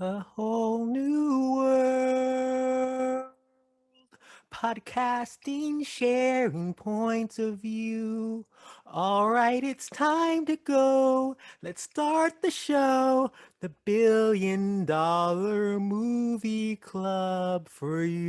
A whole new world. Podcasting, sharing points of view. All right, it's time to go. Let's start the show. The $1 Billion Movie Club for you.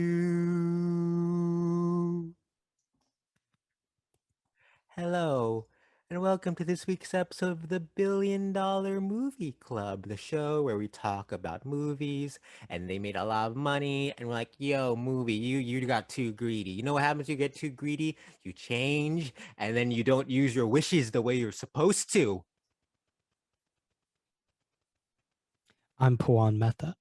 Hello, and welcome to this week's episode of the $1 Billion Movie Club, the show where we talk about movies and they made a lot of money, and we're like, yo, movie, you got too greedy. You know what happens when you get too greedy? You change, and then you don't use your wishes the way you're supposed to. I'm Pawan Mehta.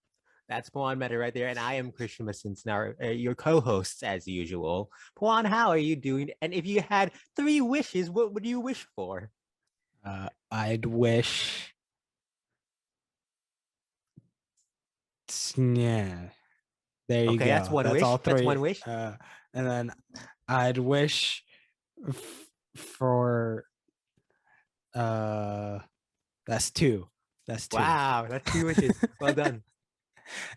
That's Pawan Mehta right there, and I am Christian Smithington III, your co-hosts as usual. Pawan, how are you doing? And if you had 3 wishes, what would you wish for? I'd wish. Yeah, there you Okay, that's go. one That's wish. all That's one three. wish. And then I'd wish for. That's two. That's two. Wow, that's 2 wishes. Well done.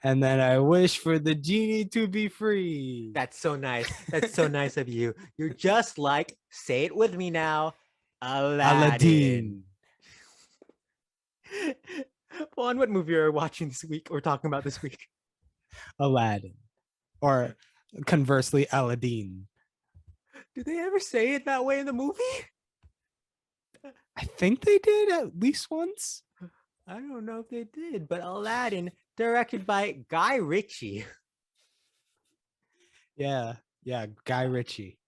And then I wish for the genie to be free. That's so nice. That's so nice of you. You're just like, say it with me now, Aladdin. Aladdin. Juan, what movie are you watching this week or talking about this week? Aladdin. Or conversely, Aladdin. Do they ever say it that way in the movie? I think they did at least once. I don't know if they did, but Aladdin, directed by Guy Ritchie. Yeah, Guy Ritchie.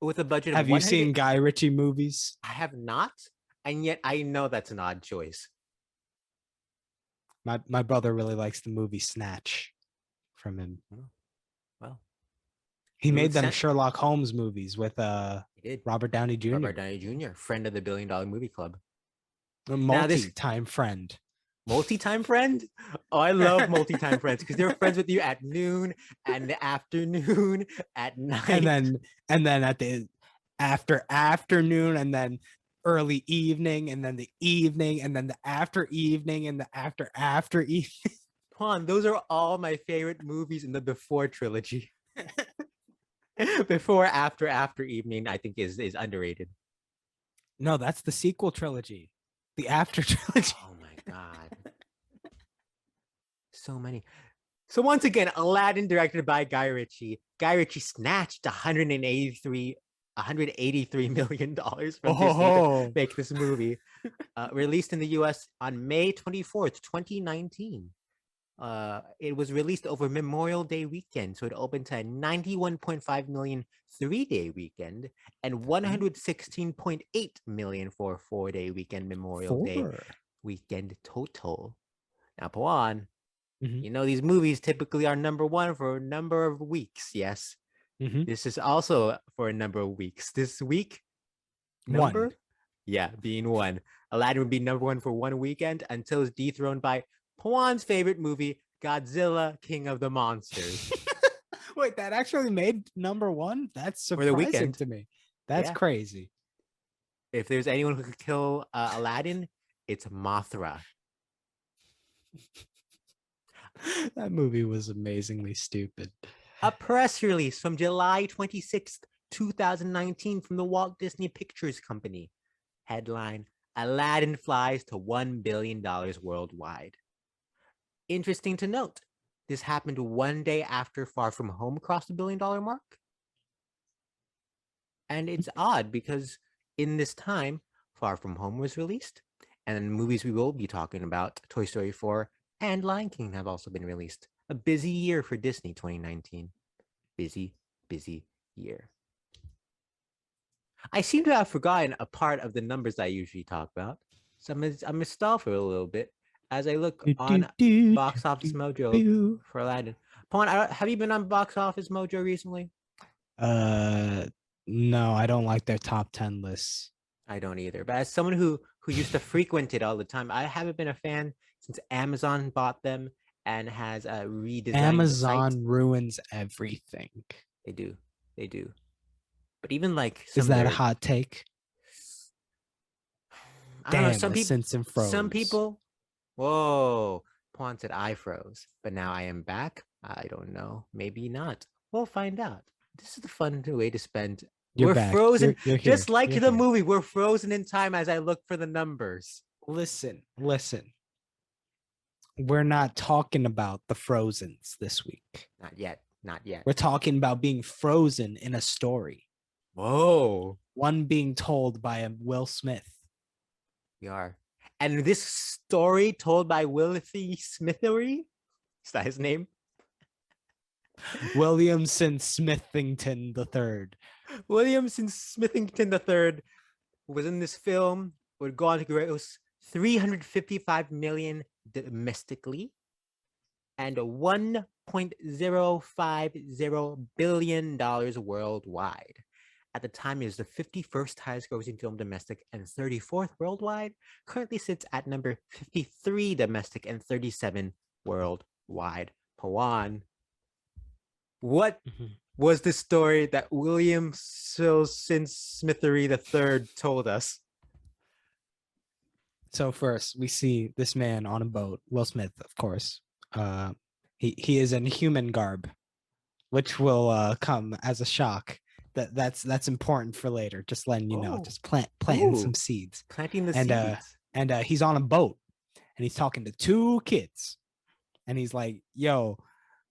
With a budget of Have you seen Guy Ritchie movies? I have not, and yet I know that's an odd choice. My brother really likes the movie Snatch from him. Well, he made them Sherlock Holmes movies with Robert Downey Jr. Robert Downey Jr., friend of the $1 Billion Movie Club. A multi-time friend. Multi-time friend? Oh, I love multi-time friends because they're friends with you at noon, and the afternoon, at night, and then at the afternoon, and then early evening, and then the evening, and then the after evening, and the after evening. Juan, those are all my favorite movies in the Before trilogy. Before, after evening, I think is underrated. No, that's the sequel trilogy. The After trilogy. Oh my god. So many. So once again, Aladdin, directed by Guy Ritchie. Guy Ritchie snatched $183 million from Disney to make this movie. Released in the US on May 24th, 2019. It was released over Memorial Day weekend, so it opened to a 91.5 million 3-day weekend and 116.8 million for a 4-day weekend Memorial Day weekend total. Now, Pawan, you know these movies typically are number one for a number of weeks, yes? This is also for a number of weeks. This week, number? One. Yeah, being one. Aladdin would be number one for one weekend until it's dethroned by Pawan's favorite movie, Godzilla, King of the Monsters. Wait, that actually made number one? That's surprising to me. That's crazy. If there's anyone who could kill Aladdin, it's Mothra. That movie was amazingly stupid. A press release from July 26th, 2019 from the Walt Disney Pictures Company. Headline, Aladdin flies to $1 billion worldwide. Interesting to note, this happened one day after Far From Home crossed the $1 billion mark. And it's odd because in this time, Far From Home was released, and movies we will be talking about, Toy Story 4 and Lion King, have also been released. A busy year for Disney 2019. Busy year. I seem to have forgotten a part of the numbers I usually talk about. So I'm gonna stall for a little bit as I look on Box Office Mojo for Aladdin. Pawan, have you been on Box Office Mojo recently? No, I don't like their top 10 lists. I don't either. But as someone who used to frequent it all the time, I haven't been a fan since Amazon bought them and has redesigned Amazon the site. Ruins everything. They do. But even like is that a hot take? I don't know. Some people. Whoa. Pawan said I froze, but now I am back. I don't know. Maybe not. We'll find out. This is the fun way to spend. You're We're back. frozen, You're just here. like You're the here. movie. We're frozen in time as I look for the numbers. Listen. We're not talking about the Frozens this week. Not yet. Not yet. We're talking about being frozen in a story. Whoa. One being told by a Will Smith. We are. And this story told by Williamson Smithington, is that his name? Williamson Smithington III. Williamson Smithington III was in this film, would go on to gross $355 million domestically and $1.050 billion worldwide. At the time, it was the 51st highest grossing film domestic and 34th worldwide. Currently sits at number 53 domestic and 37 worldwide. Pawan, what was the story that Williamson Smithington III told us? So first, we see this man on a boat. Will Smith, of course. He is in human garb, which will come as a shock. That's important for later. Just letting you know. Just planting some seeds. Planting the seeds. And he's on a boat, and he's talking to two kids, and he's like, "Yo,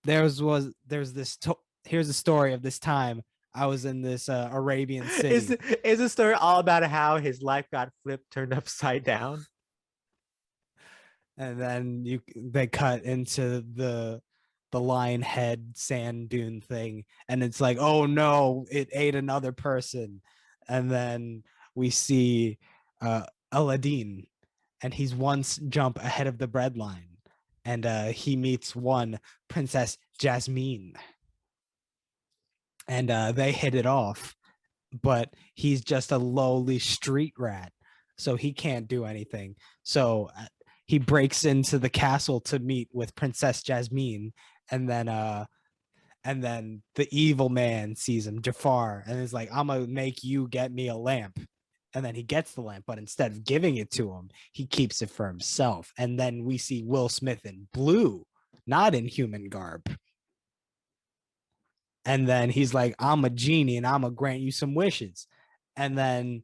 here's the story of this time I was in this Arabian city." Is the story all about how his life got turned upside down? And then they cut into the lion head sand dune thing, and it's like, oh no, it ate another person. And then we see Aladdin, and he's one jump ahead of the bread line, and he meets one Princess Jasmine, and they hit it off, but he's just a lowly street rat, so he can't do anything. So he breaks into the castle to meet with Princess Jasmine, and then the evil man sees him, Jafar, and is like, "I'm gonna make you get me a lamp." And then he gets the lamp, but instead of giving it to him, he keeps it for himself. And then we see Will Smith in blue, not in human garb. And then he's like, "I'm a genie and I'm gonna grant you some wishes." And then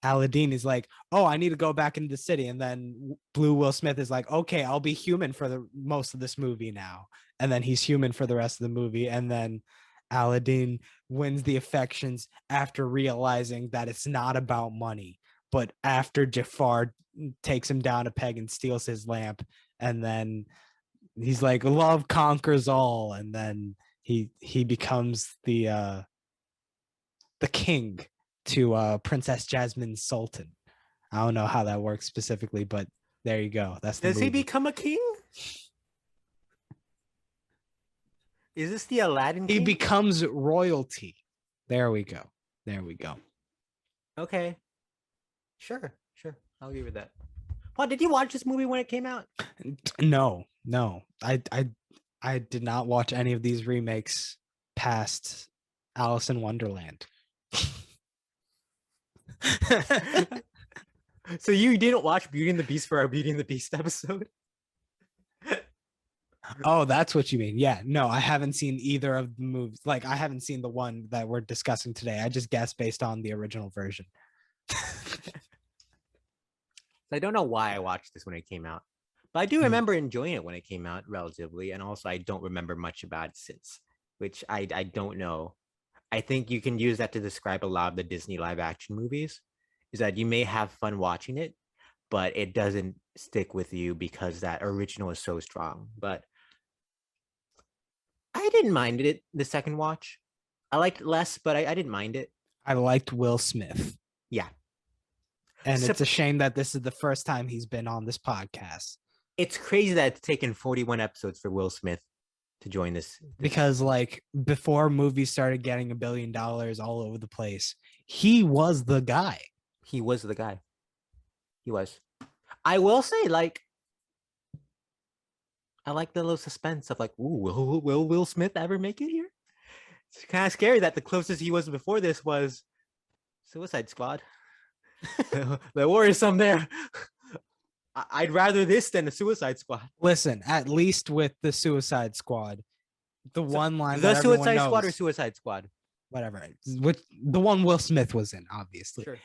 Aladdin is like, "Oh, I need to go back into the city." And then Blue Will Smith is like, "Okay, I'll be human for the most of this movie now." And then he's human for the rest of the movie. And then Aladdin wins the affections after realizing that it's not about money, but after Jafar takes him down a peg and steals his lamp. And then he's like, "Love conquers all." And then he becomes the king to Princess Jasmine's sultan. I don't know how that works specifically, but there you go. That's the Does movie. he become a king? Is this the Aladdin king? He becomes royalty. There we go. Okay. Sure. I'll give you that. Paul, did you watch this movie when it came out? No. I did not watch any of these remakes past Alice in Wonderland. So you didn't watch Beauty and the Beast for our Beauty and the Beast episode? Oh, that's what you mean. Yeah, no, I haven't seen either of the movies. Like, I haven't seen the one that we're discussing today. I just guessed based on the original version. I don't know why I watched this when it came out, but I do remember enjoying it when it came out relatively. And also I don't remember much about it since, which I don't know. I think you can use that to describe a lot of the Disney live action movies, is that you may have fun watching it, but it doesn't stick with you because that original is so strong. But I didn't mind it the second watch. I liked it less, but I didn't mind it. I liked Will Smith. Yeah. And it's a shame that this is the first time he's been on this podcast. It's crazy that it's taken 41 episodes for Will Smith to join this. Because, like, before movies started getting $1 billion all over the place, he was the guy. He was the guy. He was. I will say, like, I like the little suspense of, like, ooh, will Will Smith ever make it here? It's kind of scary that the closest he was before this was Suicide Squad. There were some there. I'd rather this than the Suicide Squad. Listen, at least with the Suicide Squad, the one line The that everyone Suicide knows, Squad or Suicide Squad? whatever, with the one Will Smith was in, obviously. Sure.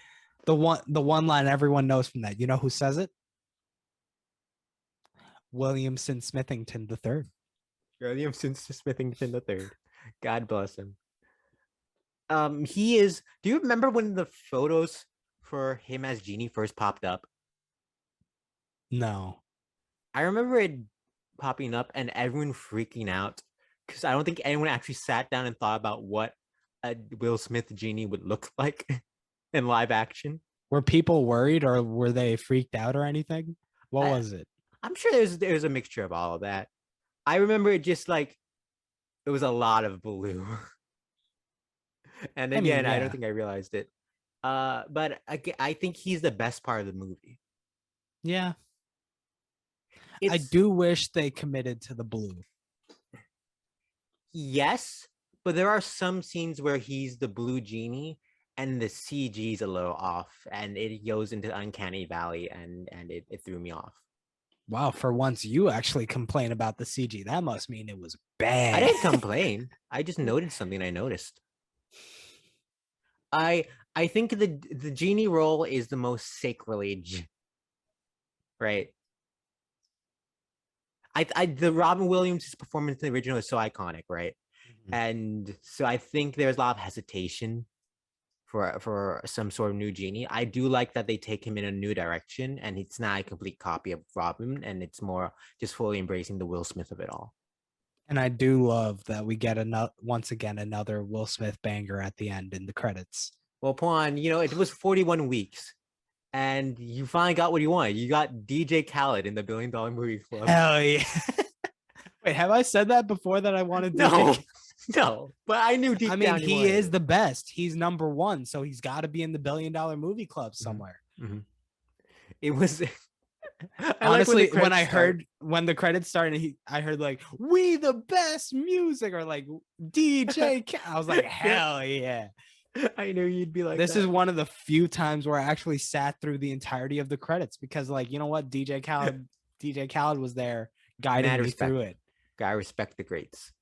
The one line everyone knows from that. You know who says it? Williamson Smithington III. Williamson Smithington III. God bless him. He is. Do you remember when the photos for him as Genie first popped up? No. I remember it popping up and everyone freaking out because I don't think anyone actually sat down and thought about what a Will Smith Genie would look like in live action. Were people worried or were they freaked out or anything? What was it? I'm sure there's a mixture of all of that. I remember it just like it was a lot of blue. And again, I don't think I realized it. But I think he's the best part of the movie. Yeah. I do wish they committed to the blue. Yes, but there are some scenes where he's the blue genie and the CG's a little off and it goes into Uncanny Valley and it threw me off. Wow, for once you actually complain about the CG. That must mean it was bad. I didn't complain. I just noted something I noticed. I think the genie role is the most sacrilege. Right. The Robin Williams' performance in the original is so iconic, right? Mm-hmm. And so I think there's a lot of hesitation for some sort of new genie. I do like that they take him in a new direction and it's not a complete copy of Robin and it's more just fully embracing the Will Smith of it all. And I do love that we get once again another Will Smith banger at the end in the credits. Well, Pawan, it was 41 weeks. And you finally got what you wanted. You got DJ Khaled in the $1 Billion Movie Club. Hell yeah. Wait, have I said that before that I wanted DJ? No, but I knew deep down he is the best. He's number one, so he's got to be in the $1 Billion Movie Club somewhere. Mm-hmm. It was... Honestly, when the credits started, I heard like, "We the best music," or like DJ Khaled. I was like, hell yeah. I knew you'd be like this is one of the few times where I actually sat through the entirety of the credits because, like, you know what, DJ Khaled was there guiding me through it. I respect the greats.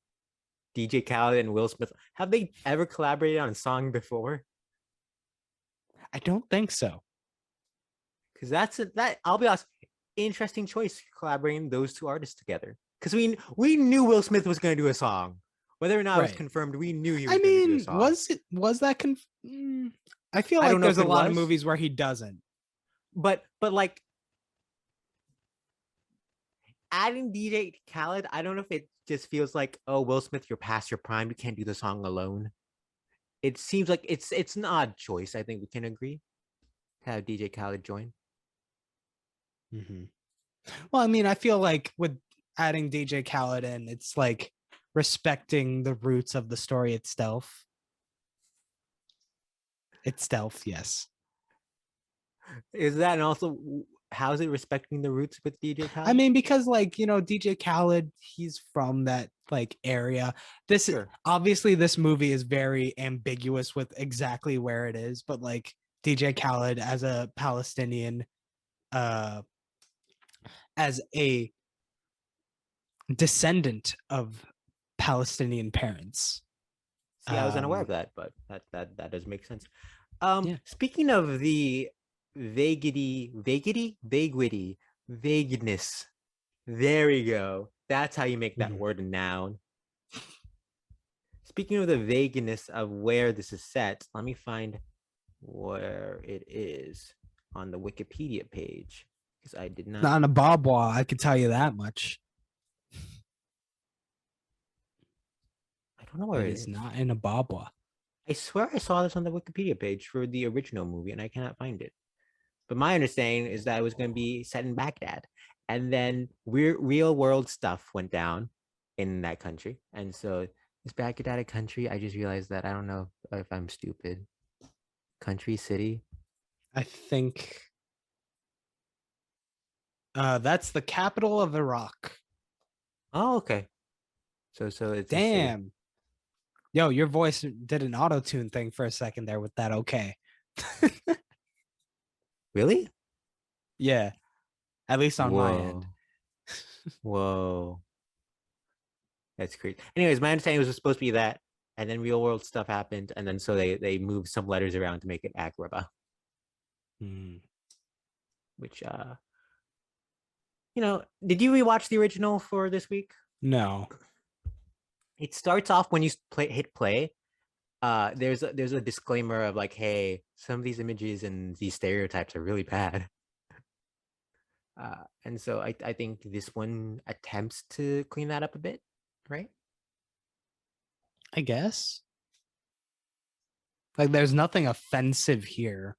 DJ Khaled and Will Smith, have they ever collaborated on a song before? I don't think so. Because that I'll be honest, interesting choice collaborating those two artists together. Because we knew Will Smith was going to do a song. Whether or not it was confirmed, we knew he was going to do a song. Was that I feel like there's a lot of movies where he doesn't. But like adding DJ Khaled, I don't know if it just feels like, oh, Will Smith, you're past your prime. You can't do the song alone. It seems like it's an odd choice. I think we can agree to have DJ Khaled join. Mm-hmm. Well, I mean, I feel like with adding DJ Khaled in, it's like respecting the roots of the story itself. Yes. Is that, and also how is it respecting the roots with DJ Khaled? I mean, because like, DJ Khaled, he's from that like area. Obviously this movie is very ambiguous with exactly where it is, but like DJ Khaled as a Palestinian, as a descendant of Palestinian parents. See, I was unaware of that, but that does make sense. Speaking of the vagueness, there we go. That's how you make that word a noun. Speaking of the vagueness of where this is set, let me find where it is on the Wikipedia page because I did not. Not on a Babwa, I can tell you that much. I don't know where it is. It's not in a Babwa. I swear I saw this on the Wikipedia page for the original movie and I cannot find it. But my understanding is that it was going to be set in Baghdad. And then real world stuff went down in that country. And so is Baghdad a country? I just realized that. I don't know if I'm stupid. Country, city? I think that's the capital of Iraq. Oh, okay. So it's damn. Yo, your voice did an auto-tune thing for a second there with that. Okay. Really? Yeah. at least on my end. Whoa. Whoa. That's crazy. Anyways, my understanding was supposed to be that, and then real world stuff happened, and then so they moved some letters around to make it Agrabah, which did you rewatch the original for this week? No. It starts off when you hit play. There's a disclaimer of like, hey, some of these images and these stereotypes are really bad. And so I think this one attempts to clean that up a bit, right? I guess. Like there's nothing offensive here,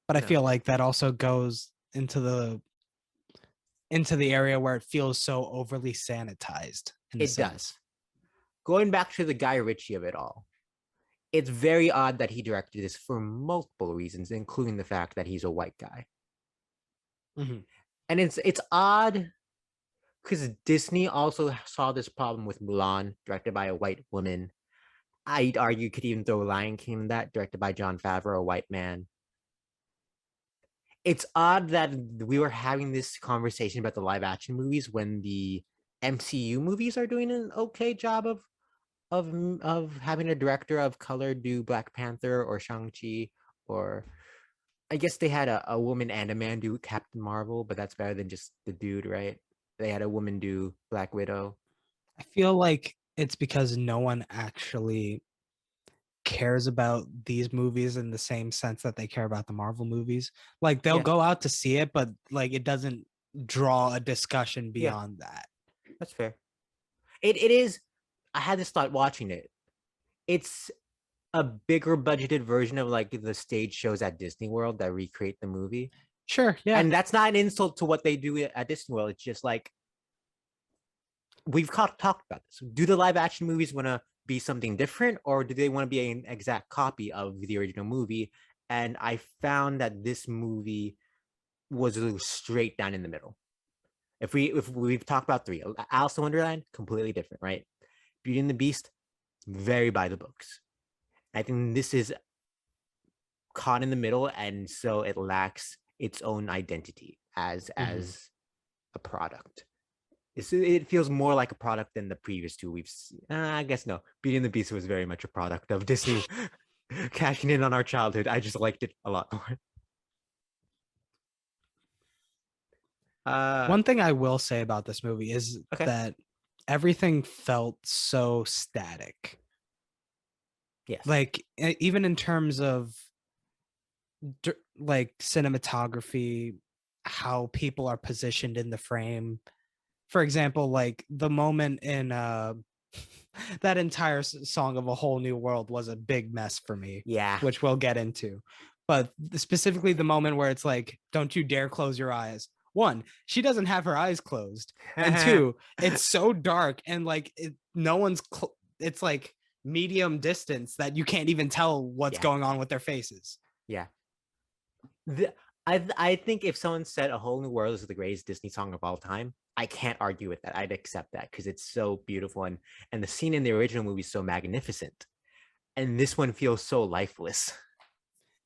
but I No, feel like that also goes into the area where it feels so overly sanitized in a it sense. does. Going back to the Guy Ritchie of it all, it's very odd that he directed this for multiple reasons, including the fact that he's a white guy. Mm-hmm. And it's odd because Disney also saw this problem with Mulan, directed by a white woman. I'd argue could even throw Lion King in that, directed by Jon Favreau, a white man. It's odd that we were having this conversation about the live action movies when the MCU movies are doing an okay job of having a director of color do Black Panther or Shang-Chi, or I guess they had a woman and a man do Captain Marvel, but that's better than just the dude, right? They had a woman do Black Widow. I feel like it's because no one actually cares about these movies in the same sense that they care about the Marvel movies. Like they'll Yeah, go out to see it, but like it doesn't draw a discussion yeah, beyond that. that's fair. It is. I had this thought watching it. It's a bigger budgeted version of like the stage shows at Disney World that recreate the movie. Sure, yeah. And that's not an insult to what they do at Disney World. It's just like we've talked about this. Do the live action movies want to be something different, or do they want to be an exact copy of the original movie? And I found that this movie was straight down in the middle. If we've talked about three, Alice in Wonderland, completely different, right? Beauty and the Beast, very by the books. I think this is caught in the middle, and so it lacks its own identity as a product. It feels more like a product than the previous two we've seen. I guess no. Beauty and the Beast was very much a product of Disney cashing in on our childhood. I just liked it a lot more. One thing I will say about this movie is Okay. that everything felt so static. Yes. Like even in terms of like cinematography, how people are positioned in the frame. For example, like the moment in that entire song of A Whole New World was a big mess for me. Yeah. Which we'll get into. But specifically the moment where it's like, don't you dare close your eyes. One, she doesn't have her eyes closed. And two, it's so dark and like no one's it's like medium distance that you can't even tell what's going on with their faces. Yeah. I think if someone said A Whole New World is the greatest Disney song of all time, I can't argue with that. I'd accept that because it's so beautiful, and the scene in the original movie is so magnificent, and this one feels so lifeless.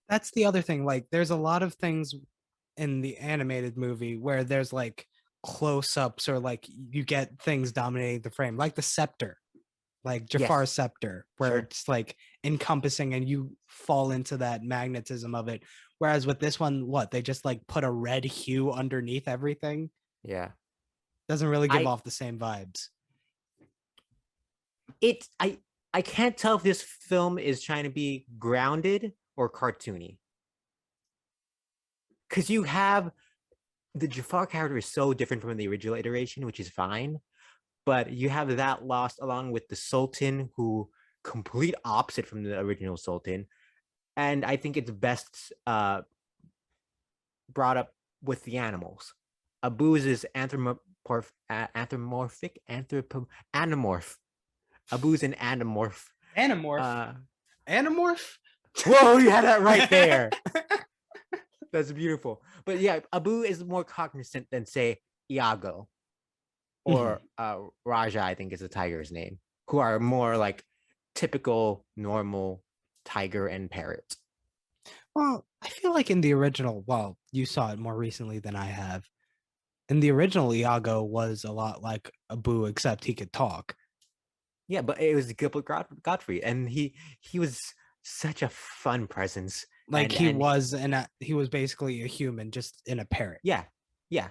That's the other thing. Like, there's a lot of things in the animated movie where there's like close-ups or like you get things dominating the frame, like the scepter, like Jafar's scepter, where it's like encompassing and you fall into that magnetism of it. Whereas with this one, what they just like put a red hue underneath everything. Yeah, doesn't really give off the same vibes. I can't tell if this film is trying to be grounded or cartoony, because you have the Jafar character is so different from the original iteration, which is fine, but you have that lost along with the Sultan, who complete opposite from the original Sultan, and I think it's best brought up with the animals. Abu's is anthropomorph. Abu's an anamorph. Anamorph? Whoa, you had that right there. That's beautiful. But yeah, Abu is more cognizant than, say, Iago or Raja, I think is the tiger's name, who are more like typical, normal tiger and parrot. Well, I feel like in the original, well, you saw it more recently than I have. And the original Iago was a lot like Abu, except he could talk. Yeah, but it was Gilbert Godfrey, and he was such a fun presence. Like he was basically a human, just in a parrot. Yeah, yeah,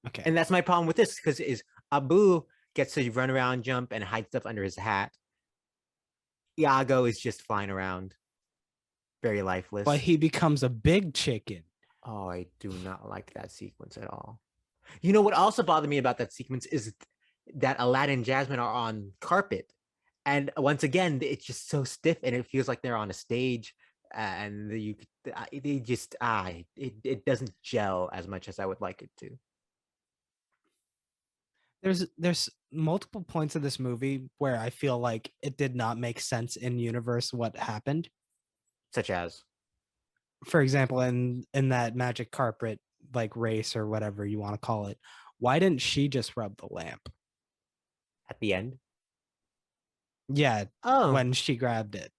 Okay. and that's my problem with this because is Abu gets to run around, jump, and hide stuff under his hat. Iago is just flying around, very But lifeless. he becomes a big chicken. Oh, I do not like that sequence at all. You know what also bothered me about that sequence is that Aladdin and Jasmine are on carpet. And once again, it's just so stiff and it feels like they're on a stage. And they just it doesn't gel as much as I would like it to. There's multiple points of this movie where I feel like it did not make sense in universe what happened. Such as, For example, in that magic carpet like race or whatever you want to call it, why didn't she just rub the lamp? at the end. Yeah, Oh, when she grabbed it.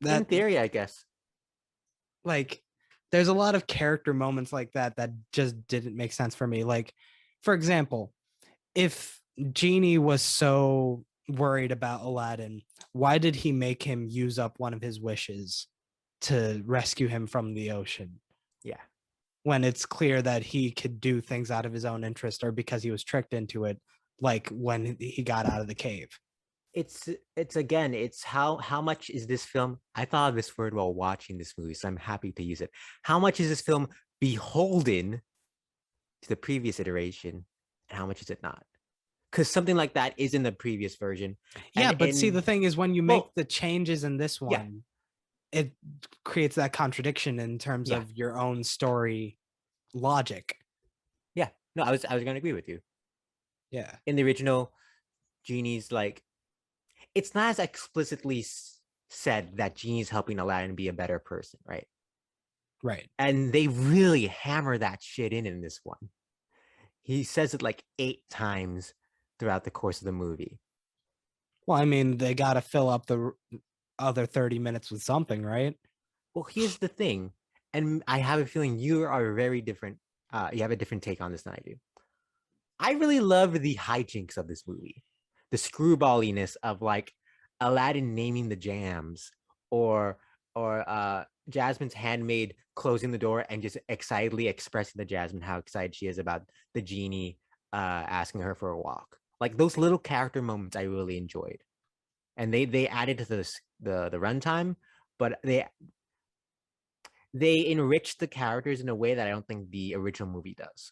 in That theory, I guess. like there's a lot of character moments like that that just didn't make sense for me. Like, for example, if Genie was so worried about Aladdin, why did he make him use up one of his wishes to rescue him from the ocean? Yeah. When it's clear that he could do things out of his own interest or because he was tricked into it, like when he got out of the cave. It's again, it's how much is this film? I thought of this word while watching this movie, so I'm happy to use it. How much is this film beholden to the previous iteration, and how much is it not? Because something like that is in the previous version, Yeah, and but see, the thing is, when you make well, the changes in this yeah, one, it creates that contradiction in terms yeah, of your own story logic. yeah. No, I was going to agree with you. Yeah, In the original, Genie's like it's not as explicitly said that Genie's helping Aladdin be a better person, right? right. And they really hammer that shit in this one. He says it like 8 times throughout the course of the movie. Well, I mean, they got to fill up the other 30 minutes with something, right? Well, here's the thing, and I have a feeling you are very different. You have a different take on this than I do. I really love the hijinks of this movie, the screwballiness of like Aladdin naming the jams, or Jasmine's handmaid closing the door and just excitedly expressing to Jasmine how excited she is about the genie asking her for a walk. Like those little character moments, I really enjoyed, and they added to the runtime, but they enriched the characters in a way that I don't think the original movie does.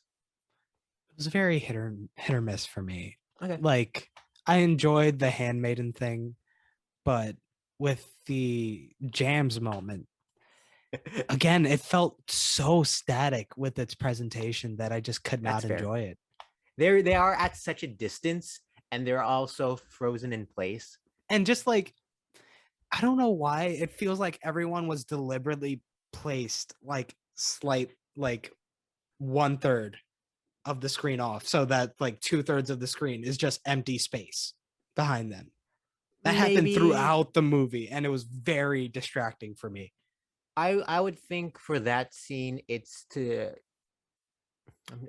It was very hit or miss for me. Okay. Like, I enjoyed the handmaiden thing, but with the jams moment, again, it felt so static with its presentation that I just could That's not fair. enjoy it. They are at such a distance, and they're also frozen in place. And just like, I don't know why it feels like everyone was deliberately placed like like 1/3 of the screen off so that like 2/3 of the screen is just empty space behind them. That happened Maybe throughout the movie and it was very distracting for me. I would think for that scene, it's to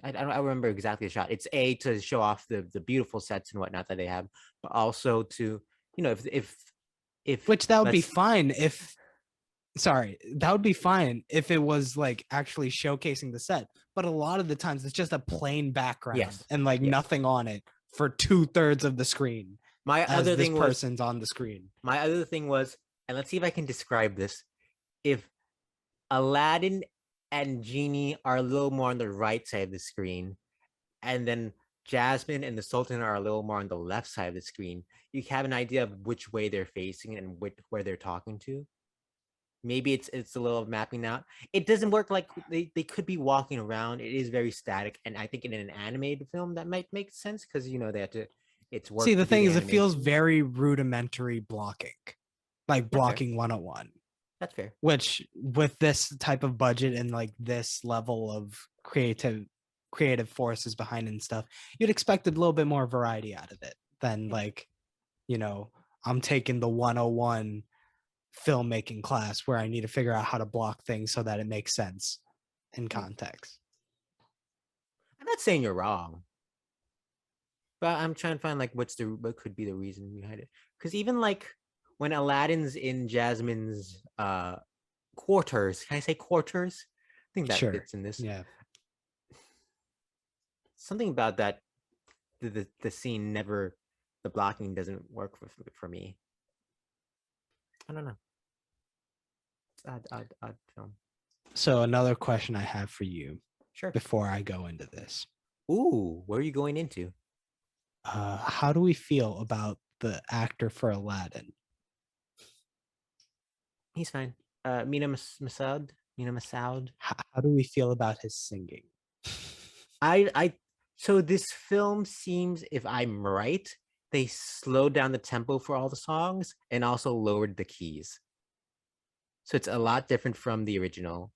I don't I remember exactly the shot. It's a to show off the beautiful sets and whatnot that they have, but also to if Which that would be let's fine if sorry, that would be fine if it was like actually showcasing the set. But a lot of the times it's just a plain background yes, and like yes. nothing on it for 2/3 of the screen My as other this thing was person's on the screen. my other thing was, and let's see if I can describe this. If Aladdin and Genie are a little more on the right side of the screen, and then Jasmine and the Sultan are a little more on the left side of the screen, you have an idea of which way they're facing and where they're talking to. Maybe it's a little mapping out. It doesn't work like they could be walking around. It is very static, and I think in an animated film that might make sense because they have to. It's See, work the to do thing the is, it feels animation. very rudimentary blocking, like That's fair. blocking 101, That's fair. which with this type of budget and like this level of creative forces behind it and stuff, you'd expect a little bit more variety out of it than Yeah. like, you know, I'm taking the 101 filmmaking class where I need to figure out how to block things so that it makes sense in Yeah. context. I'm not saying you're wrong, but I'm trying to find like what could be the reason behind it. Because even like when Aladdin's in Jasmine's quarters, can I say quarters? I think that Sure. fits in this. Yeah. Something about that the scene never, the blocking doesn't work for me. I don't know. It's odd film. So another question I have for you Sure. before I go into this. Ooh, where are you going into? How do we feel about the actor for Aladdin? He's fine. Mina Masoud. How do we feel about his singing? I so this film seems, if I'm right, they slowed down the tempo for all the songs and also lowered the keys. So it's a lot different from the original.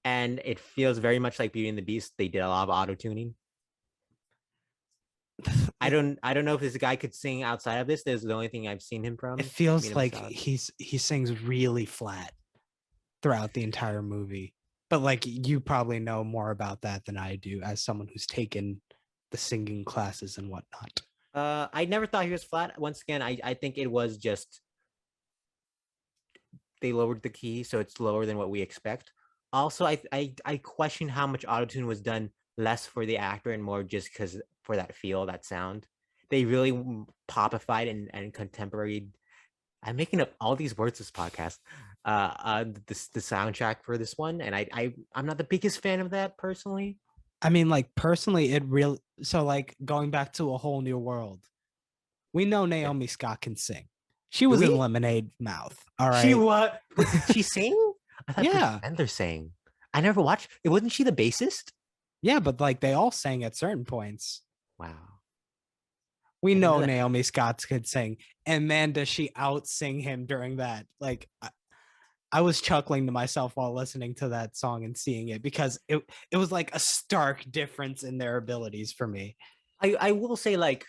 And it feels very much like Beauty and the Beast. They did a lot of auto tuning. I don't know if this guy could sing outside of this. This is the only thing I've seen him from. It feels Mina like Masoud. he sings really flat throughout the entire movie. But like you probably know more about that than I do as someone who's taken the singing classes and whatnot. I never thought he was flat. Once again, I think it was just they lowered the key, so it's lower than what we expect. Also, I question how much autotune was done less for the actor and more just because for that feel, that sound. They really popified and contemporary. I'm making up all these words this podcast. The soundtrack for this one, and I'm not the biggest fan of that personally. I mean, like personally, it really so like going back to A Whole New World. We know Yeah. Naomi Scott can sing. She Do was in we? Lemonade Mouth. All She right. what? Did she sing? I thought Bruce Yeah. Bender sang. I never watched. It wasn't she the bassist? Yeah, but like they all sang at certain points. Wow. We I didn't know know that. Naomi Scott could sing. And man, does she out sing him during that. Like I was chuckling to myself while listening to that song and seeing it because it was like a stark difference in their abilities for me. I will say, like,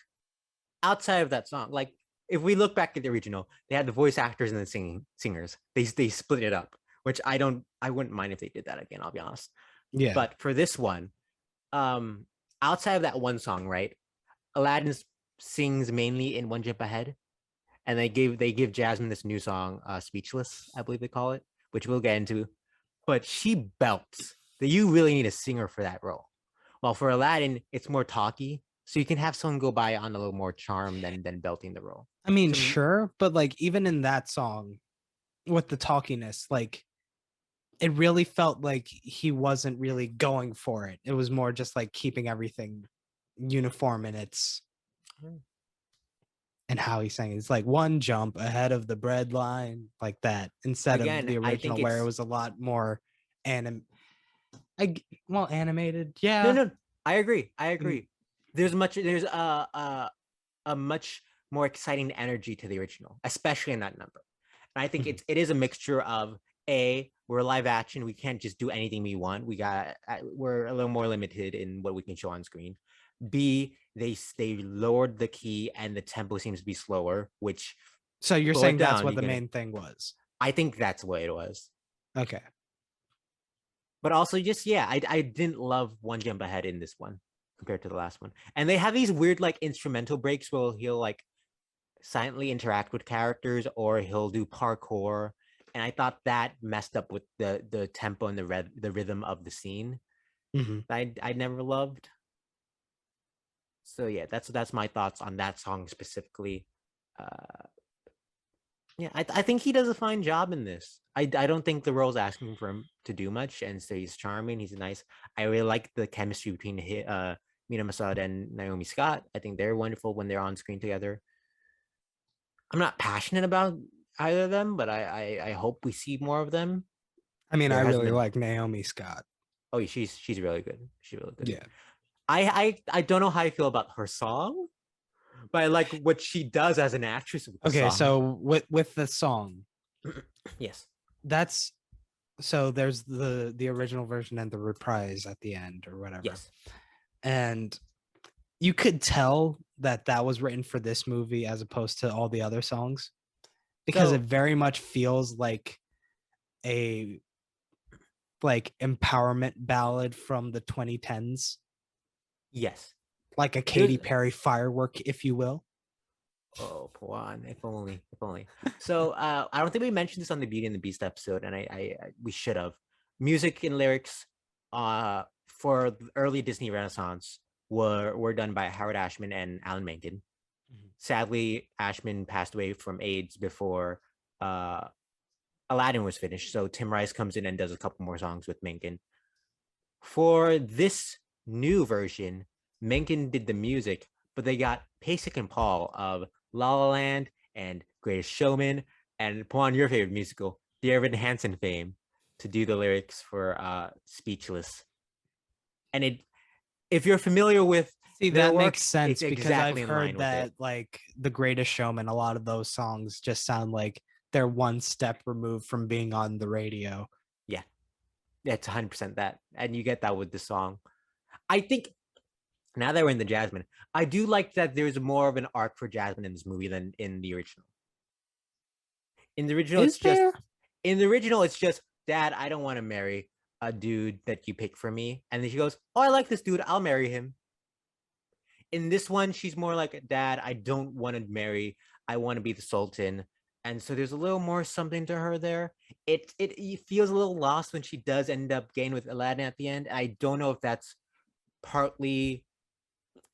outside of that song, like if we look back at the original, they had the voice actors and the singers. They split it up, which I wouldn't mind if they did that again, I'll be honest. Yeah. But for this one, um, outside of that one song, right? Aladdin sings mainly in One Jump Ahead, and they give Jasmine this new song, Speechless, I believe they call it, which we'll get into. But she belts. That you really need a singer for that role. While for Aladdin, it's more talky, so you can have someone go by on a little more charm than belting the role. I mean, So sure, but like even in that song with the talkiness, like it really felt like he wasn't really going for it. It was more just like keeping everything uniform in its and how he sang. It's like one jump ahead of the bread line, like that, instead of again, the I think original where it it's was a lot more animated. no, Yeah. no. I agree. I And agree. There's a much more exciting energy to the original, especially in that number. And I think Mhm. it is a mixture of we're live action, we can't just do anything we want. We're a little more limited in what we can show on screen. B, they lowered the key and the tempo seems to be slower, which So you're slow it saying that's down. what You're the gonna. main thing was. I think that's what it was. Okay. But also, just yeah, I didn't love One Jump Ahead in this one compared to the last one. And they have these weird like instrumental breaks where he'll like silently interact with characters or he'll do parkour. And I thought that messed up with the tempo and the rhythm of the scene. Mhm. I never loved. So yeah, that's my thoughts on that song specifically. Uh, yeah, I think he does a fine job in this. I don't think the role's asking for him to do much, and so he's charming. He's nice. I really like the chemistry between Mina Masad and Naomi Scott. I think they're wonderful when they're on screen together. I'm not passionate about either of them, but I hope we see more of them. I mean, I There hasn't really been. like Naomi Scott. Oh, she's really good. She's really good. Yeah. I don't know how I feel about her song, but I like what she does as an actress with the Okay, song. so with the song, Yes. that's so there's the original version and the reprise at the end or whatever. Yes. And you could tell that that was written for this movie as opposed to all the other songs because it So very much feels like a like empowerment ballad from the 2010s. Yes. Like a Katy Perry firework, if you will. Oh, Pawan, if only, if only. So I don't think we mentioned this on the Beauty and the Beast episode, and I we should have. Music and lyrics for the early Disney Renaissance were done by Howard Ashman and Alan Menken. Sadly, Ashman passed away from AIDS before Aladdin was finished. So Tim Rice comes in and does a couple more songs with Menken. For this new version, Menken did the music, but they got Pasek and Paul of La La Land and Greatest Showman, and Pawan, your favorite musical, the Evan Hansen fame, to do the lyrics for Speechless. And if you're familiar with that work, makes sense because exactly I've heard that like The Greatest Showman, a lot of those songs just sound like they're one step removed from being on the radio. Yeah, it's 100% that, and you get that with the song. I think now that we're in the Jasmine, I do like that there's more of an arc for Jasmine in this movie than in the original. In the original, it's just, Dad, I don't want to marry a dude that you pick for me. And then she goes, oh, I like this dude, I'll marry him. In this one, she's more like, Dad, I don't want to marry, I want to be the Sultan. And so there's a little more something to her there. It feels a little lost when she does end up getting with Aladdin at the end. I don't know if that's partly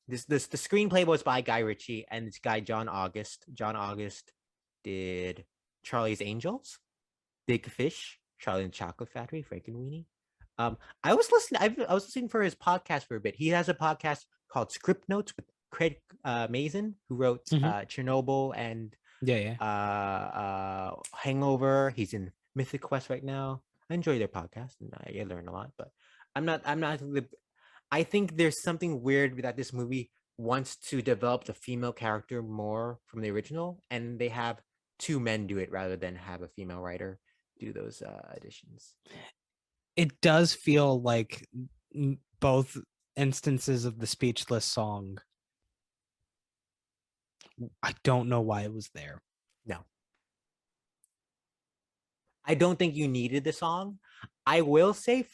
the screenplay was by Guy Ritchie, and this guy John August. John August did Charlie's Angels, Big Fish, Charlie and the Chocolate Factory, Frankenweenie. I was listening for his podcast for a bit. He has a podcast called Script Notes with Craig Mazin, who wrote Chernobyl and Hangover. He's in Mythic Quest right now. I enjoy their podcast and I learn a lot, but I'm not I think there's something weird that this movie wants to develop the female character more from the original, and they have two men do it rather than have a female writer do those additions. It does feel like both instances of the Speechless song. I don't know why it was there. No. I don't think you needed the song. I will say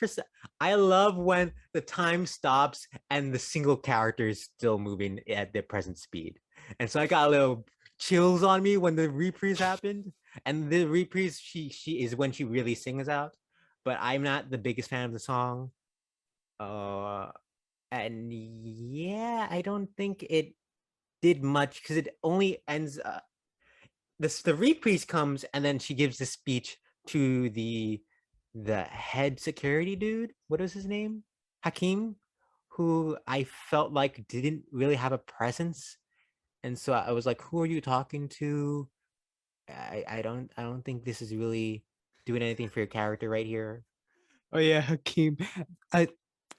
I love when the time stops and the single character is still moving at their present speed. And so I got a little chills on me when the reprise happened. And the reprise, she is when she really sings out. But I'm not the biggest fan of the song. And yeah, I don't think it did much because it only ends. The reprise comes and then she gives the speech to the head security dude. What was his name? Hakeem, who I felt like didn't really have a presence, and so I was like, "Who are you talking to?" I don't think this is really doing anything for your character right here. Oh yeah, Hakeem.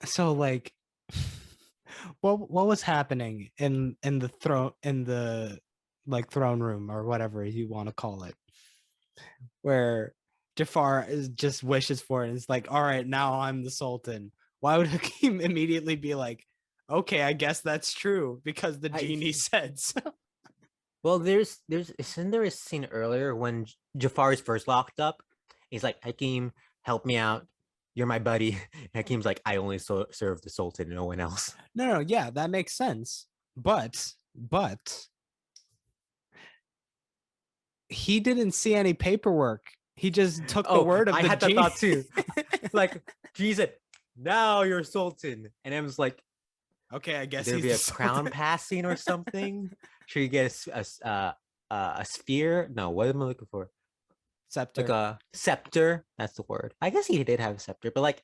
So like, what was happening in the throne room or whatever you want to call it, where Jafar just wishes for it and it's like, all right, now I'm the Sultan. Why would Hakeem immediately be like, okay, I guess that's true because the genie said so? Well, isn't there a scene earlier when Jafar is first locked up? He's like, Hakeem, help me out. You're my buddy. Hakim's like, I only serve the Sultan, no one else. No, yeah, that makes sense. But he didn't see any paperwork. He just took the word of the genie. I had that thought too. Like, genie said, now you're Sultan. And I was like, okay, I guess there'd be a crown passing or something. Should you get a sphere? No, what am I looking for? Scepter. Like a scepter. That's the word. I guess he did have a scepter, but like,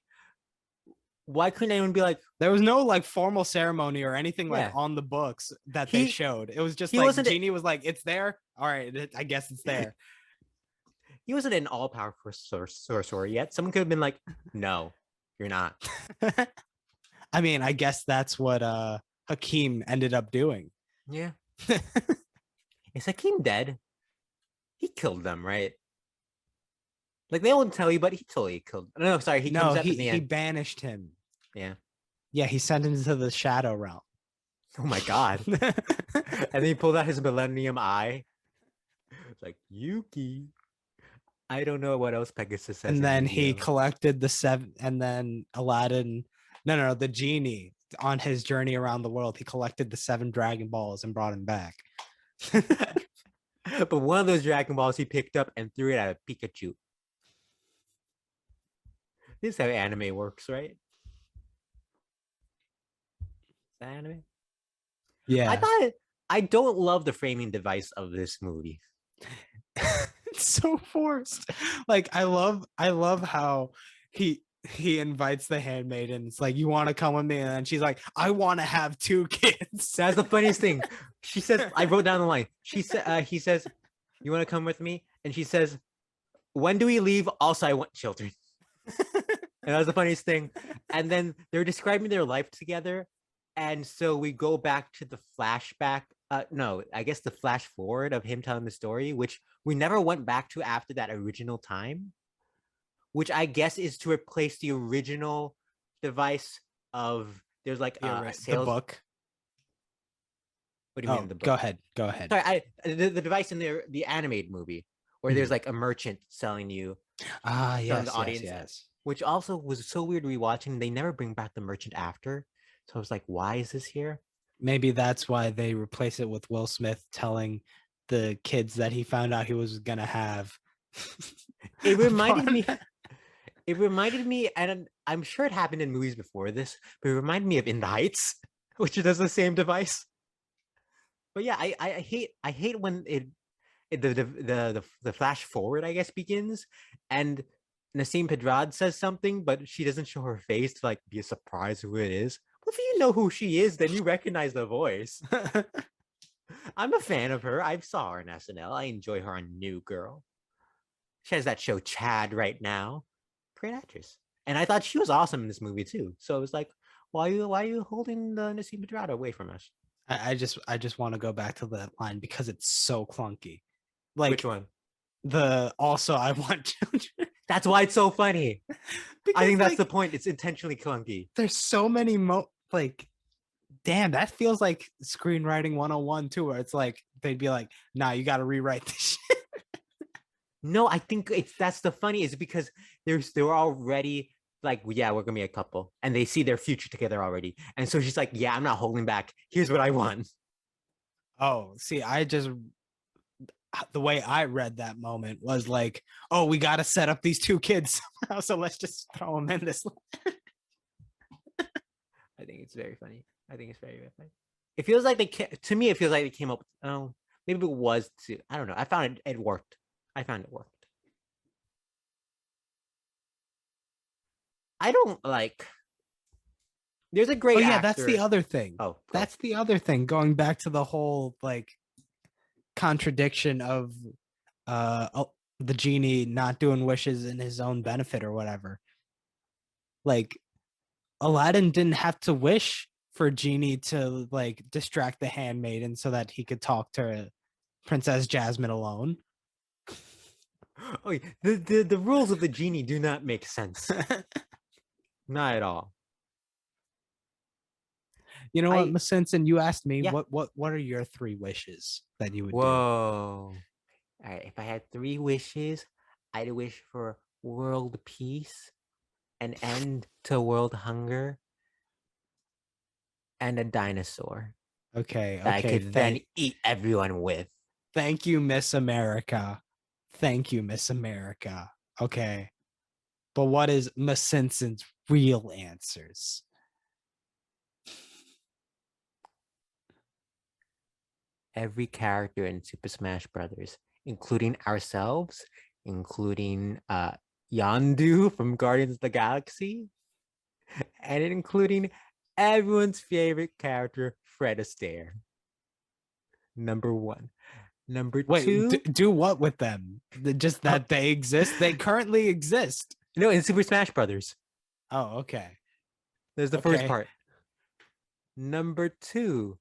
why couldn't anyone be like? There was no like formal ceremony or anything like on the books that they showed. It was just like genie was like, it's there. All right, I guess it's there. He wasn't an all-powerful sorcerer yet. Someone could have been like, no, you're not. I mean, I guess that's what Hakeem ended up doing. Yeah. Is Hakeem dead? He killed them, right? Like, they won't tell you, but he totally killed. No, sorry, he comes up in the end. He banished him. Yeah. Yeah, he sent him to the Shadow Realm. Oh my god. And then he pulled out his Millennium Eye. It's like, Yuki. I don't know what else Pegasus says. And then he collected the 7, and then Aladdin. No, the genie on his journey around the world, he collected the 7 Dragon Balls and brought him back. But one of those Dragon Balls he picked up and threw it at a Pikachu. This is how anime works, right? Is that anime? Yeah. I don't love the framing device of this movie. It's so forced. Like I love how he invites the handmaiden. It's like, you want to come with me? And then she's like, I want to have 2 kids. That's the funniest thing. She says, I wrote down the line. She said, he says, you want to come with me? And she says, when do we leave? Also, I want children. And that was the funniest thing. And then they're describing their life together. And so we go back to the flashback. No, I guess the flash forward of him telling the story, which we never went back to after that original time, which I guess is to replace the original device of there's like a sales the book. What do you mean the book? Go ahead. Sorry, the device in the animated movie where there's like a merchant selling you yes, the audience, yes. Which also was so weird rewatching. They never bring back the merchant after. So I was like, why is this here? Maybe that's why they replace it with Will Smith telling the kids that he found out he was going to have. It reminded me, and I'm sure it happened in movies before this, but it reminded me of In the Heights, which does the same device. But yeah, I hate when the flash forward, I guess, begins, and Nasim Pedrad says something, but she doesn't show her face to like be a surprise who it is. Well, if you know who she is, then you recognize the voice. I'm a fan of her. I saw her in SNL. I enjoy her on New Girl. She has that show Chad right now. Great actress. And I thought she was awesome in this movie too. So it was like, why are you holding the Nasim Pedrad away from us? I just want to go back to that line because it's so clunky. Like, which one? The also I want children. That's why it's so funny. Because, I think that's like, the point. It's intentionally clunky. There's so many damn, that feels like screenwriting 101 too, where it's like they'd be like, nah, you got to rewrite this shit. No, I think that's the funny is because they're already like, yeah, we're gonna be a couple, and they see their future together already, and so she's like, yeah, I'm not holding back. Here's what I want. Oh, see, the way I read that moment was like, oh, we got to set up these 2 kids somehow, so let's just throw them in this. I think it's very funny. I think it's very, very funny. It feels like to me, it feels like they came up. Oh, maybe it was too. I don't know. I found it worked. I found it worked. I don't like. There's a great. Oh yeah, actor. that's the other thing. Oh, that's the other thing. Going back to the whole like contradiction of the genie not doing wishes in his own benefit or whatever. Like, Aladdin didn't have to wish for Genie to like distract the handmaiden so that he could talk to Princess Jasmine alone. Oh, the rules of the genie do not make sense. Not at all. You know what, Miss Simpson? You asked me, yeah. what are your 3 wishes that you would do? Whoa. All right, if I had 3 wishes, I'd wish for world peace, an end to world hunger, and a dinosaur. Okay. That I could then eat everyone with. Thank you, Miss America. Thank you, Miss America. Okay. But what is Miss Simpson's real answers? Every character in Super Smash Brothers, including ourselves, including Yondu from Guardians of the Galaxy, and including everyone's favorite character, Fred Astaire. Number 1. Number 2. Do what with them? Just that they exist? They currently exist. No, in Super Smash Brothers. Oh, okay. There's the first part. Number 2.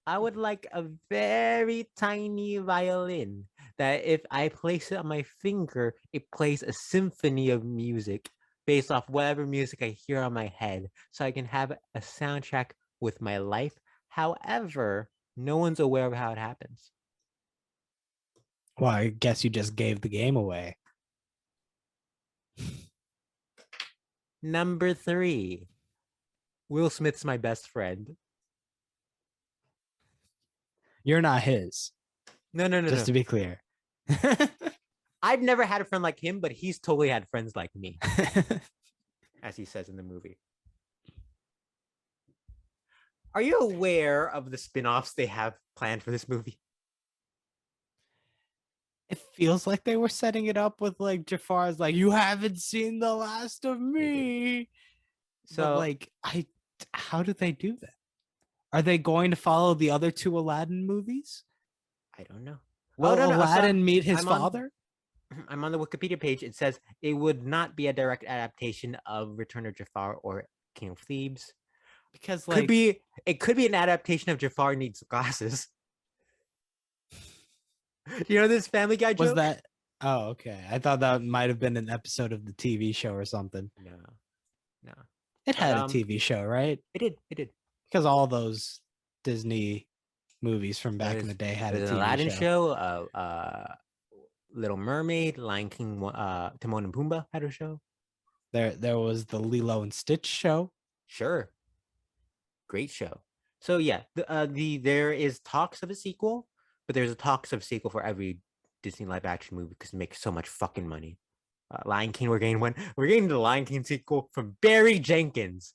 I would like a very tiny violin that if I place it on my finger, it plays a symphony of music based off whatever music I hear on my head, so I can have a soundtrack with my life. However, no one's aware of how it happens. Well, I guess you just gave the game away. Number 3. Will Smith's my best friend. You're not his. No. Just to be clear. I've never had a friend like him, but he's totally had friends like me, as he says in the movie. Are you aware of the spin-offs they have planned for this movie? It feels like they were setting it up with like Jafar's like, you haven't seen the last of me. So but like, how do they do that? Are they going to follow the other two Aladdin movies? I don't know. Will Aladdin meet his father? I'm on the Wikipedia page. It says it would not be a direct adaptation of Return of Jafar or King of Thebes. Because like it could be an adaptation of Jafar Needs Glasses. You know this Family Guy joke? Was that? Oh, okay. I thought that might have been an episode of the TV show or something. No. It had a TV show, right? It did. Because all those Disney movies from back in the day had a TV Aladdin show. Little Mermaid, Lion King, Timon and Pumbaa had a show. There was the Lilo and Stitch show. Sure. Great show. So yeah, there is talks of a sequel, but there's a talks of a sequel for every Disney live action movie because it makes so much fucking money. Lion King, we're getting the Lion King sequel from Barry Jenkins.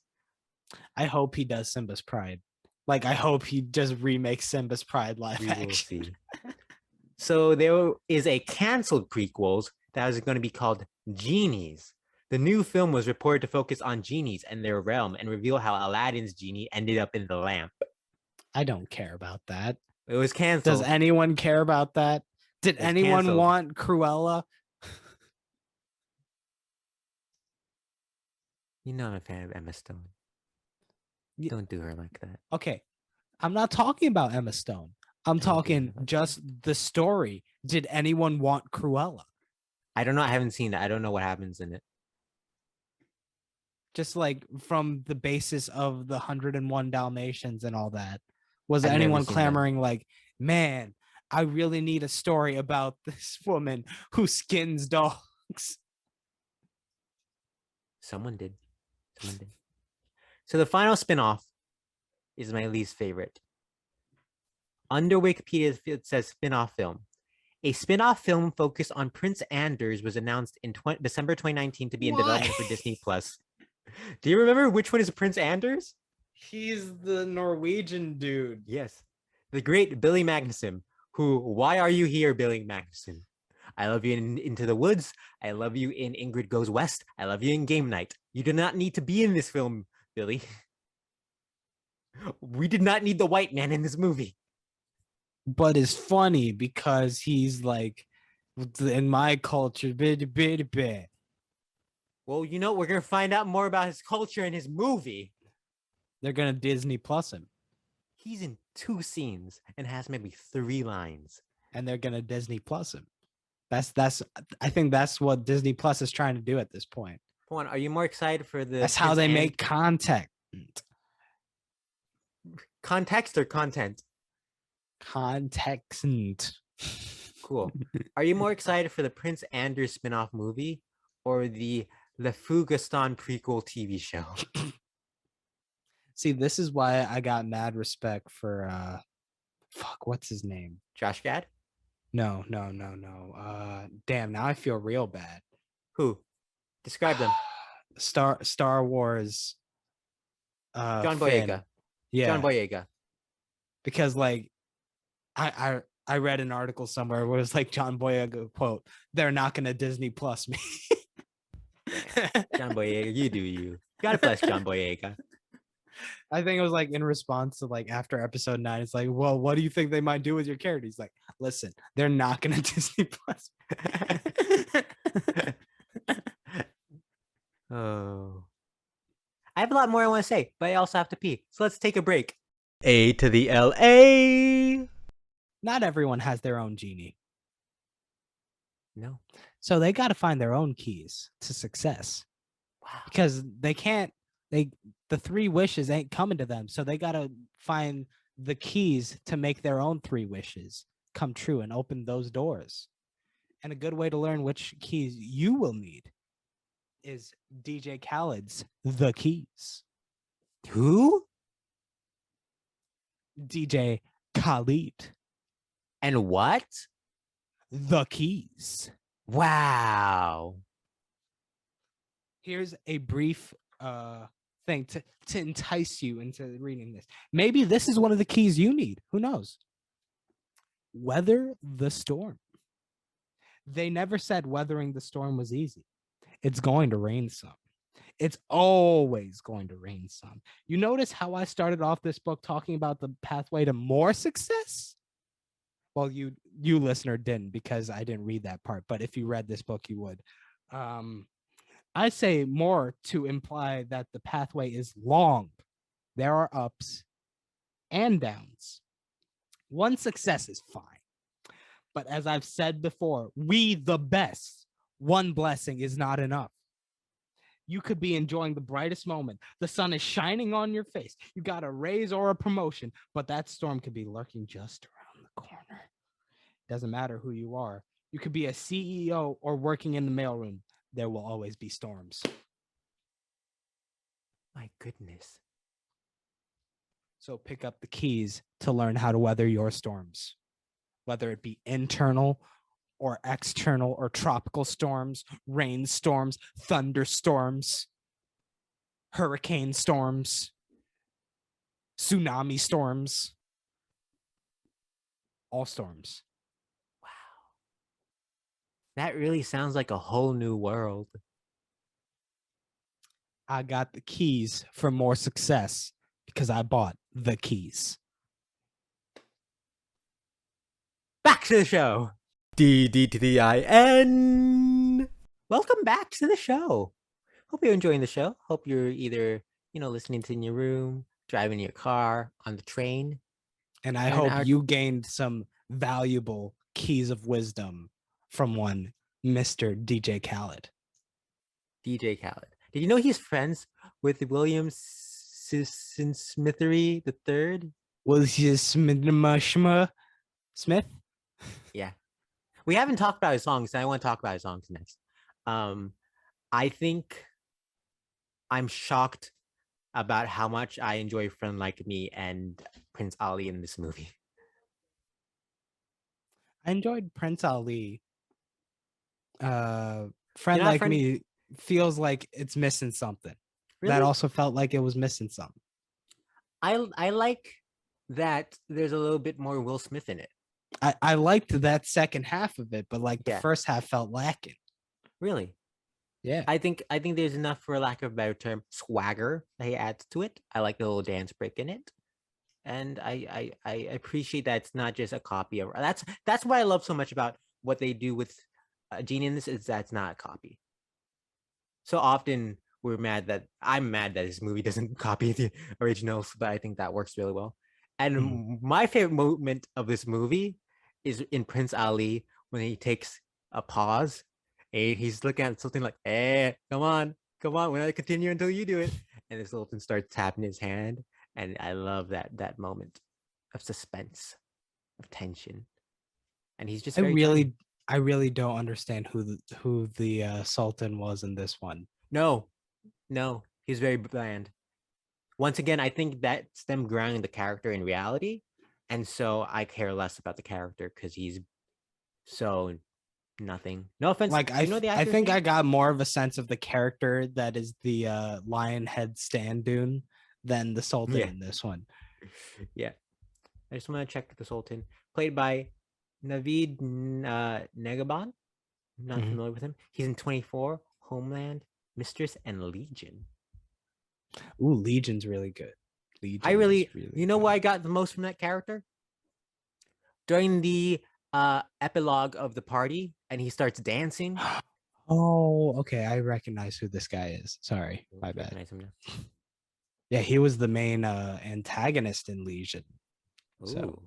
I hope he does Simba's Pride. Like, I hope he just remakes Simba's Pride live action. Will see. So there is a canceled prequels that is going to be called Genies. The new film was reported to focus on genies and their realm and reveal how Aladdin's genie ended up in the lamp. I don't care about that. It was canceled. Does anyone care about that? Did anyone want Cruella? You know I'm a fan of Emma Stone. Don't do her like that. Okay. I'm not talking about Emma Stone. I'm talking just the story. Did anyone want Cruella? I don't know. I haven't seen it. I don't know what happens in it. Just like from the basis of the 101 Dalmatians and all that. Was anyone clamoring like, man, I really need a story about this woman who skins dogs? Someone did. So the final spinoff is my least favorite. Under Wikipedia, it says spinoff film. A spinoff film focused on Prince Anders was announced in December 2019 to be in development for Disney Plus. Do you remember which one is Prince Anders? He's the Norwegian dude. Yes. The great Billy Magnuson, who, why are you here, Billy Magnuson? I love you in Into the Woods. I love you in Ingrid Goes West. I love you in Game Night. You do not need to be in this film, Billy. We did not need the white man in this movie. But it's funny because he's like, in my culture, well, you know, we're going to find out more about his culture in his movie. They're going to Disney Plus him. He's in 2 scenes and has maybe 3 lines. And they're going to Disney Plus him. I think that's what Disney Plus is trying to do at this point. Pawan, are you more excited for the... That's how they make content. Context or content? Context. Cool. Are you more excited for the Prince Anders spinoff movie or the Le Fou Gaston prequel TV show? See, this is why I got mad respect for what's his name? Josh Gad? No. Damn, now I feel real bad. Who? Describe them. Star Wars. John Boyega. Yeah. John Boyega. Because like I read an article somewhere where it was like John Boyega quote, "They're not gonna Disney Plus me." John Boyega, you do you. God bless John Boyega. I think it was like in response to like after episode 9, it's like, well, what do you think they might do with your character? He's like, listen, they're not gonna Disney Plus. Oh. I have a lot more I want to say, but I also have to pee. So let's take a break. A to the LA. Not everyone has their own genie. No. So they got to find their own keys to success. Wow. Because the 3 wishes ain't coming to them. So they got to find the keys to make their own 3 wishes come true and open those doors. And a good way to learn which keys you will need is DJ Khaled's The Keys. Who? DJ Khalid. And what? The Keys. Wow. Here's a brief thing to entice you into reading this. Maybe this is one of the keys you need. Who knows? Weather the storm. They never said weathering the storm was easy. It's going to rain some. It's always going to rain some. You notice how I started off this book talking about the pathway to more success? Well, you listener didn't, because I didn't read that part. But if you read this book, you would. I say more to imply that the pathway is long. There are ups and downs. One success is fine. But as I've said before, we the best, one blessing is not enough. You could be enjoying the brightest moment. The sun is shining on your face. You got a raise or a promotion, but that storm could be lurking just around the corner. Doesn't matter who you are. You could be a CEO or working in the mailroom. There will always be storms. My goodness. So pick up the keys to learn how to weather your storms, whether it be internal or external or tropical storms, rainstorms, thunderstorms, hurricane storms, tsunami storms, all storms. Wow. That really sounds like a whole new world. I got the keys for more success because I bought the keys. Back to the show. D to the I-N. Welcome back to the show. Hope you're enjoying the show. Hope you're either, listening to in your room, driving your car, on the train. And I hope you gained some valuable keys of wisdom from one Mr. DJ Khaled. DJ Khaled. Did you know he's friends with Williamson Smithington III? Williamson Smith? Yeah. We haven't talked about his songs, and I want to talk about his songs next. I think I'm shocked about how much I enjoy Friend Like Me and Prince Ali in this movie. I enjoyed Prince Ali. Friend Like Me feels like it's missing something. Really? That also felt like it was missing something. I like that there's a little bit more Will Smith in it. I liked that second half of it, but the first half felt lacking. Really? Yeah. I think there's enough, for lack of a better term, swagger that he adds to it. I like the little dance break in it. And I appreciate that it's not just a copy of that's what I love so much about what they do with Genie in this, is that's not a copy. So often I'm mad that this movie doesn't copy the originals, but I think that works really well. And my favorite moment of this movie is in Prince Ali, when he takes a pause and he's looking at something like, "Hey, come on, we're not gonna continue until you do it." And this Sultan starts tapping his hand, and I love that moment of suspense, of tension. And he's just I really don't understand who the Sultan was in this one. No, he's very bland. Once again, I think that's them grounding the character in reality, and so I care less about the character because he's so nothing. No offense. I think I got more of a sense of the character that is the lion head stand dune than the Sultan in this one. Yeah. I just want to check the Sultan, played by Naveed Negahban. Not familiar with him. He's in 24, Homeland, Mistress, and Legion. Ooh, Legion's really good. What I got the most from that character? During the epilogue of the party, and he starts dancing. Oh, okay. I recognize who this guy is. Sorry, my bad. Recognize him now. Yeah, he was the main antagonist in Legion. Ooh. So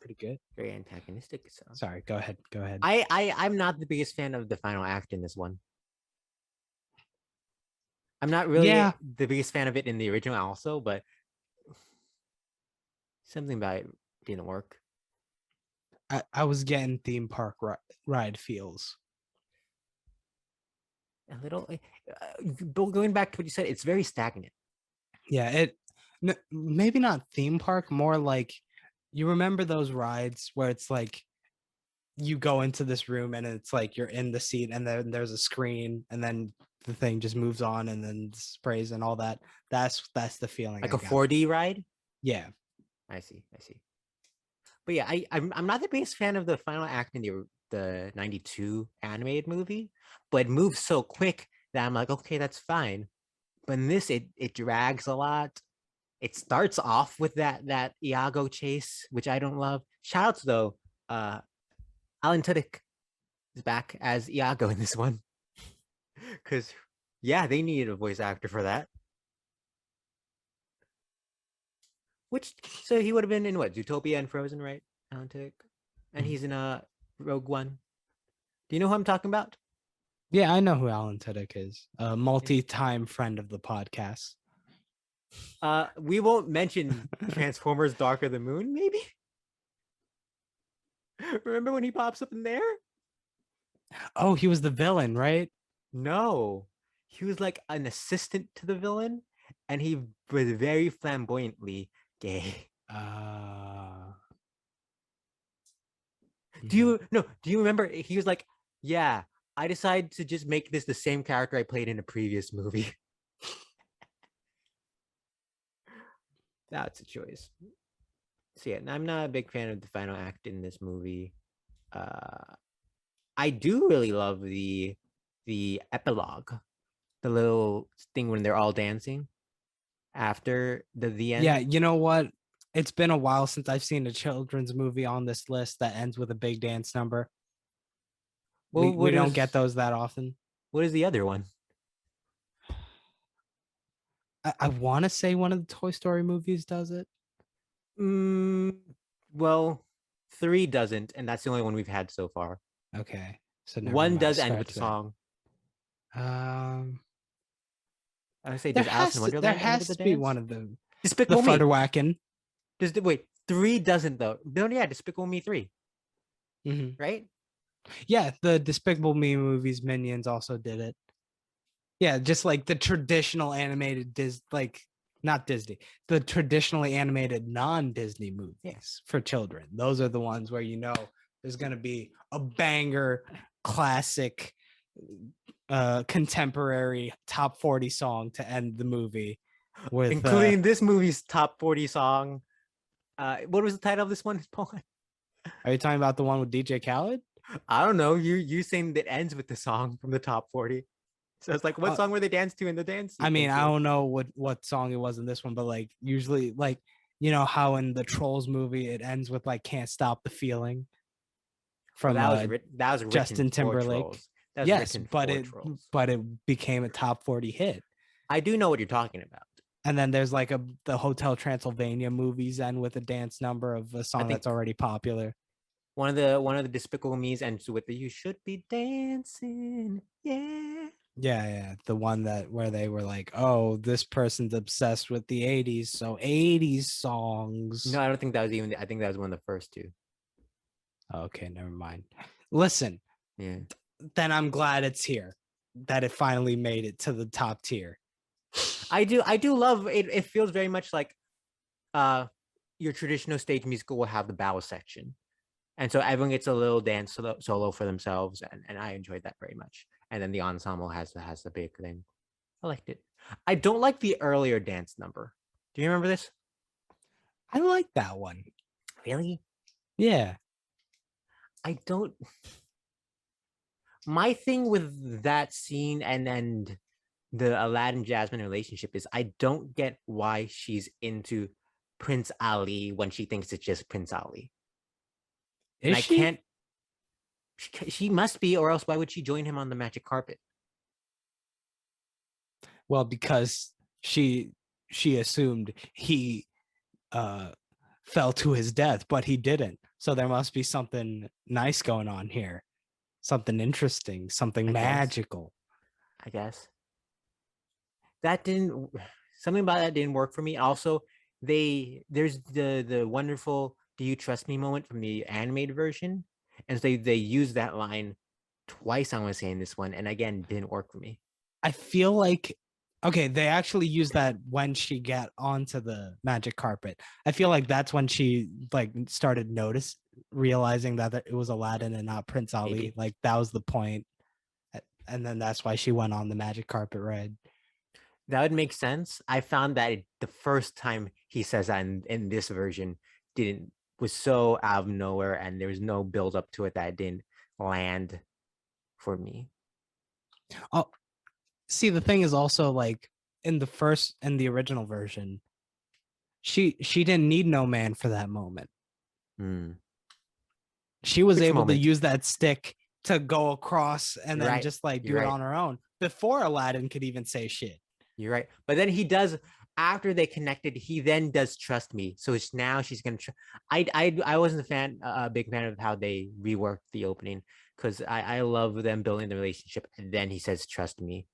pretty good. Very antagonistic. So. Sorry, go ahead. I'm not the biggest fan of the final act in this one. I'm not really the biggest fan of it in the original also, but something about it didn't work. I was getting theme park ride feels. a little. Going back to what you said, it's very stagnant. Yeah, maybe not theme park, more like you remember those rides where it's like you go into this room and it's like you're in the seat and then there's a screen and then the thing just moves on and then sprays and all that. That's the feeling Like I a got. 4D ride. Yeah. I see. I see. But yeah, I'm not the biggest fan of the final act in the '92 animated movie, but it moves so quick that I'm like, okay, that's fine. But in this, it drags a lot. It starts off with that Iago chase, which I don't love. Shoutouts though, uh, Alan Tudyk is back as Iago in this one, because yeah, they needed a voice actor for that. Which so he would have been in what Zootopia and Frozen, right? Alan Tudyk, and he's in a Rogue One. Do you know who I'm talking about? Yeah, I know who Alan Tudyk is. A multi-time friend of the podcast. We won't mention Transformers: Dark of the Moon, maybe. Remember when he pops up in there? Oh, he was the villain, right? No, he was like an assistant to the villain, and he was very flamboyantly gay. Do you no? Do you remember? He was like, "Yeah, I decided to just make this the same character I played in a previous movie." That's a choice. So yeah, I'm not a big fan of the final act in this movie. I do really love the epilogue, the little thing when they're all dancing after the end. Yeah, you know what? It's been a while since I've seen a children's movie on this list that ends with a big dance number. Well, We don't get those that often. What is the other one? I want to say one of the Toy Story movies does it. Well, 3 doesn't, and that's the only one we've had so far. Okay, so never 1 mind. does end with the song. I would say, does Alice in Wonderland end with the dance? Be one of them. Despicable Me. Futterwacken. Wait, 3 doesn't though. No, yeah, Despicable Me 3. Mm-hmm. Right? Yeah, the Despicable Me movies, Minions also did it. Yeah, just like the traditional animated not Disney, the traditionally animated non-Disney movies for children. Those are the ones where you know there's gonna be a banger, classic, contemporary top 40 song to end the movie with, including this movie's top 40 song. What was the title of this one, Paul? Are you talking about the one with DJ Khaled? I don't know. You saying that ends with the song from the top 40. So it's like, what song were they dance to in the dance? I mean, I don't know what song it was in this one, but like usually, like you know how in the Trolls movie it ends with like "Can't Stop the Feeling" from that was Justin Timberlake. Yes, but it became a top 40 hit. I do know what you're talking about. And then there's like the Hotel Transylvania movies end with a dance number of a song that's already popular. One of the Despicable Me's ends with the "You should be dancing," yeah. Yeah, the one where they were like, "Oh, this person's obsessed with the '80s, so '80s songs." No, I don't think that was even. I think that was one of the first two. Okay, never mind. Listen, yeah. Then I'm glad it's here, that it finally made it to the top tier. I do love it. It feels very much like, your traditional stage musical will have the bow section, and so everyone gets a little dance solo for themselves, and I enjoyed that very much. And then the ensemble has the big thing. I liked it. I don't like the earlier dance number. Do you remember this? I like that one. Really? Yeah. I don't. My thing with that scene and the Aladdin Jasmine relationship is I don't get why she's into Prince Ali when she thinks it's just Prince Ali. Is she? I can't. She must be, or else why would she join him on the magic carpet? Well, because she assumed he fell to his death, but he didn't. So there must be something nice going on here, something interesting, something magical. I guess something about that didn't work for me. Also, there's the wonderful "Do you trust me" moment from the animated version, and so they use that line twice, I want to say, in this one, and again, didn't work for me. I feel like okay, they actually used that when she got onto the magic carpet. I feel like that's when she like started realizing that it was Aladdin and not Prince Ali. Maybe. Like that was the point. And then that's why she went on the magic carpet ride. That would make sense. I found that the first time he says that in this version didn't was so out of nowhere, and there was no build up to it that it didn't land for me. Oh, see, the thing is also like in the original version, she didn't need no man for that moment. Hmm. She was Which able to moment? use that stick to go across and You're then right. just like You're do it right. on her own before Aladdin could even say shit. You're right. But then he does after they connected. He then does trust me. So it's now she's gonna. I wasn't a big fan of how they reworked the opening because I love them building the relationship, and then he says trust me.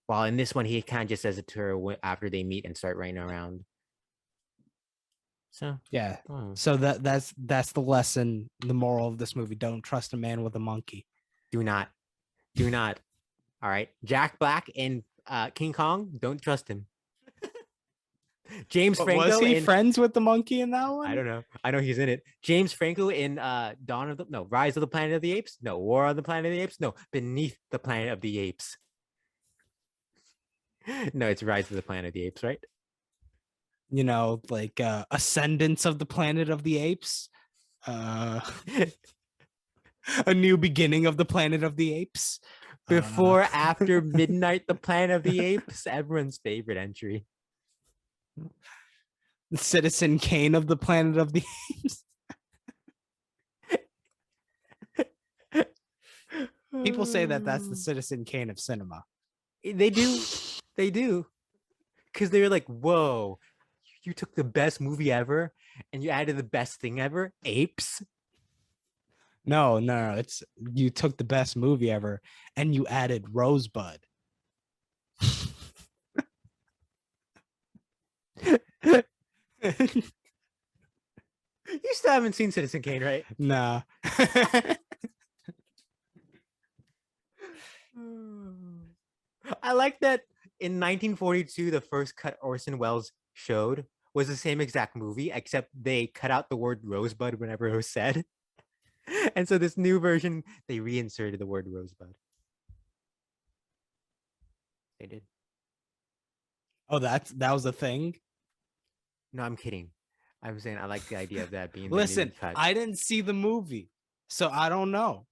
While in this one, he kind of just says it to her after they meet and start running around. So Yeah. oh, So that's the lesson, the moral of this movie. Don't trust a man with a monkey. do not, do not. All right, Jack Black in King Kong. Don't trust him. James But was Franco he in friends with the monkey in that I one? don't know. I know he's in it. James Franco in Rise of the Planet of the Apes. No, War on the Planet of the Apes. No, Beneath the Planet of the Apes. No, it's Rise of the Planet of the Apes, right? You know, like Ascendance of the Planet of the Apes. Uh A New Beginning of the Planet of the Apes. Before, after midnight, the Planet of the Apes. Everyone's favorite entry. Citizen Kane of the Planet of the Apes. People say that that's the Citizen Kane of cinema. They do. They do. Because they were like, whoa, you took the best movie ever and you added the best thing ever, apes. No. It's you took the best movie ever and you added Rosebud. You still haven't seen Citizen Kane, right? Nah. I like that in 1942, the first cut Orson Welles showed was the same exact movie, except they cut out the word rosebud whenever it was said. And so this new version, they reinserted the word rosebud. They did. Oh, that was a thing. No, I'm kidding. I'm saying I like the idea of that being the new Listen, cut. I didn't see the movie, so I don't know.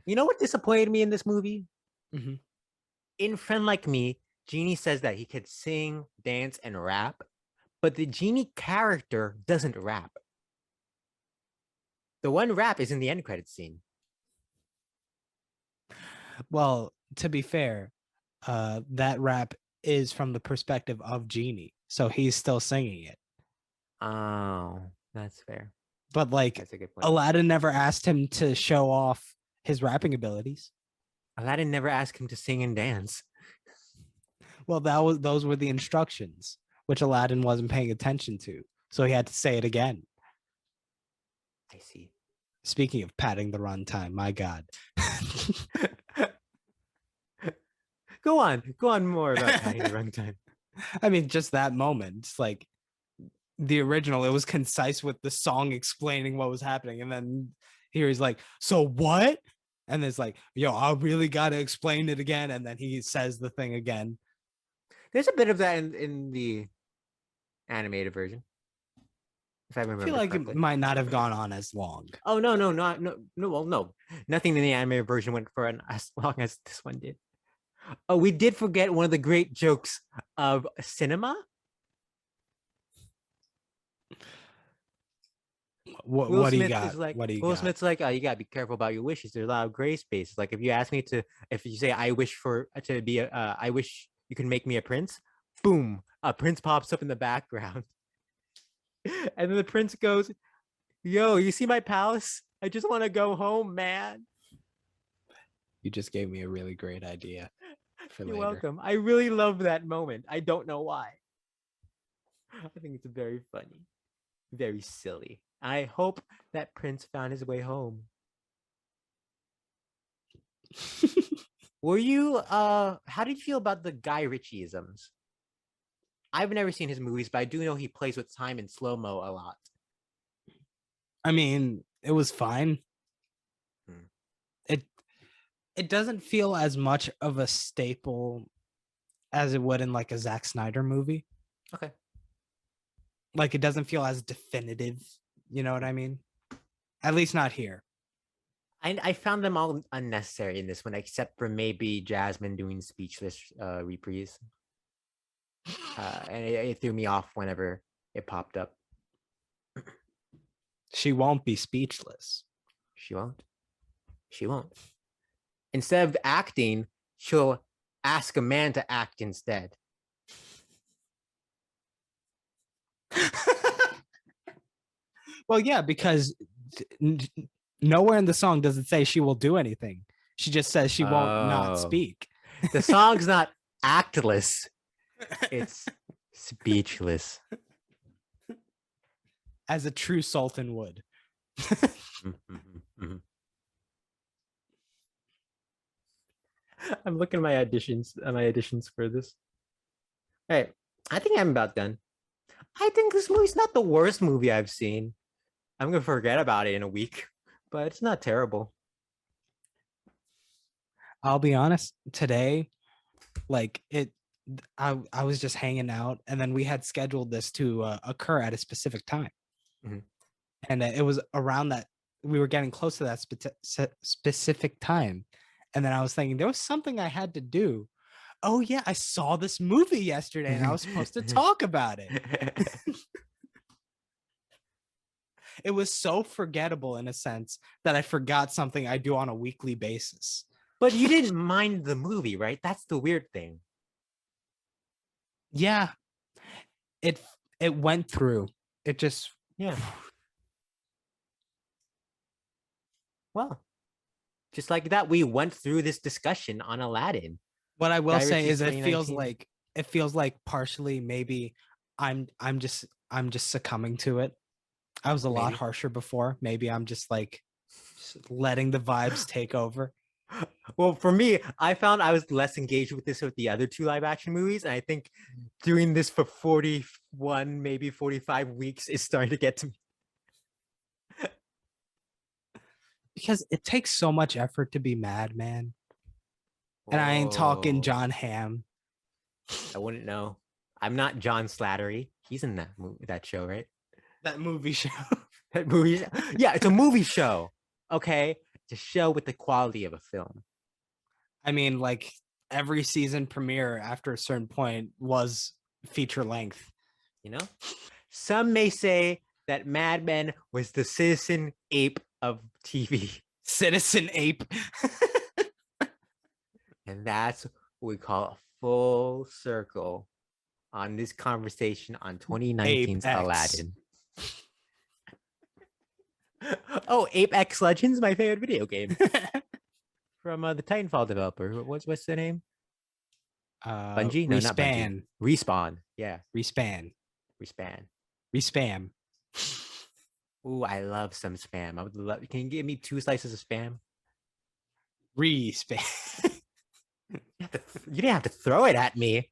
You know what disappointed me in this movie? Mm-hmm. In Friend Like Me, Genie says that he could sing, dance, and rap, but the Genie character doesn't rap. The one rap is in the end credits scene. Well, to be fair, that rap is from the perspective of Genie, so he's still singing it. Oh, that's fair. But like That's a good point. Aladdin never asked him to show off his rapping abilities. Aladdin never asked him to sing and dance. Well, those were the instructions, which Aladdin wasn't paying attention to, so he had to say it again. I see. Speaking of padding the runtime, my God. Go on more about padding the runtime. I mean, just that moment. It's like the original, it was concise with the song explaining what was happening. And then here he's like, so what? And it's like, yo, I really got to explain it again. And then he says the thing again. There's a bit of that in the animated version, if I I feel remember like it correctly. might not have gone on as long. Oh no. Well, no, nothing in the animated version went for as long as this one did. Oh, we did forget one of the great jokes of cinema. What do you got? What do you Will got? Smith's like, oh, you gotta be careful about your wishes. There's a lot of gray spaces. Like if you ask me to, if you say I wish for to be a, I wish you can make me a prince. Boom, a prince pops up in the background, and then the prince goes, "Yo, you see my palace? I just want to go home, man." You just gave me a really great idea for You're later. welcome. I really love that moment. I don't know why. I think it's very funny, very silly. I hope that prince found his way home. Were you how did you feel about the Guy Ritchie-isms? I've never seen his movies, but I do know he plays with time in slow-mo a lot. I mean, it was fine. Hmm. It doesn't feel as much of a staple as it would in like a Zack Snyder movie. Okay. Like it doesn't feel as definitive. You know what I mean? At least not here. I found them all unnecessary in this one, except for maybe Jasmine doing speechless reprise. And it threw me off whenever it popped up. She won't be speechless. She won't. She won't. Instead of acting, she'll ask a man to act instead. Well, yeah, because nowhere in the song does it say she will do anything. She just says she won't not speak. The song's not actless. It's speechless. As a true sultan would. I'm looking at my auditions for this. Hey, I think I'm about done. I think this movie's not the worst movie I've seen. I'm gonna forget about it in a week, but it's not terrible. I'll be honest, today, like I was just hanging out, and then we had scheduled this to occur at a specific time. Mhm. And it was around that we were getting close to that specific time. And then I was thinking there was something I had to do. Oh yeah, I saw this movie yesterday and I was supposed to talk about it. It was so forgettable in a sense that I forgot something I do on a weekly basis. But you didn't mind the movie, right? That's the weird thing. Yeah. It went through. It just Yeah. Well, just like that, we went through this discussion on Aladdin. What I will Guy say Ritchie's is it feels 2019. like partially maybe I'm just succumbing to it. I was a lot Maybe. harsher before. Maybe I'm just like letting the vibes take over. Well, for me, I found I was less engaged with this with the other two live action movies. And I think doing this for 41, maybe 45 weeks is starting to get to me. Because it takes so much effort to be mad, man. And I ain't talking John Hamm. I wouldn't know. I'm not John Slattery. He's in that show, right? That movie show. That movie. Yeah, it's a movie show. Okay, it's a show with the quality of a film. I mean, like every season premiere after a certain point was feature length. You know, some may say that Mad Men was the Citizen Ape of TV. Citizen Ape. And that's what we call a full circle on this conversation on 2019's Aladdin. Oh, Apex Legends, my favorite video game. From the Titanfall developer. What's the name? Bungie? No, not Bungie. Respawn. Yeah. Respan. Ooh, I love some spam. I would love. Can you give me 2 slices of spam? Respan. You didn't have to throw it at me.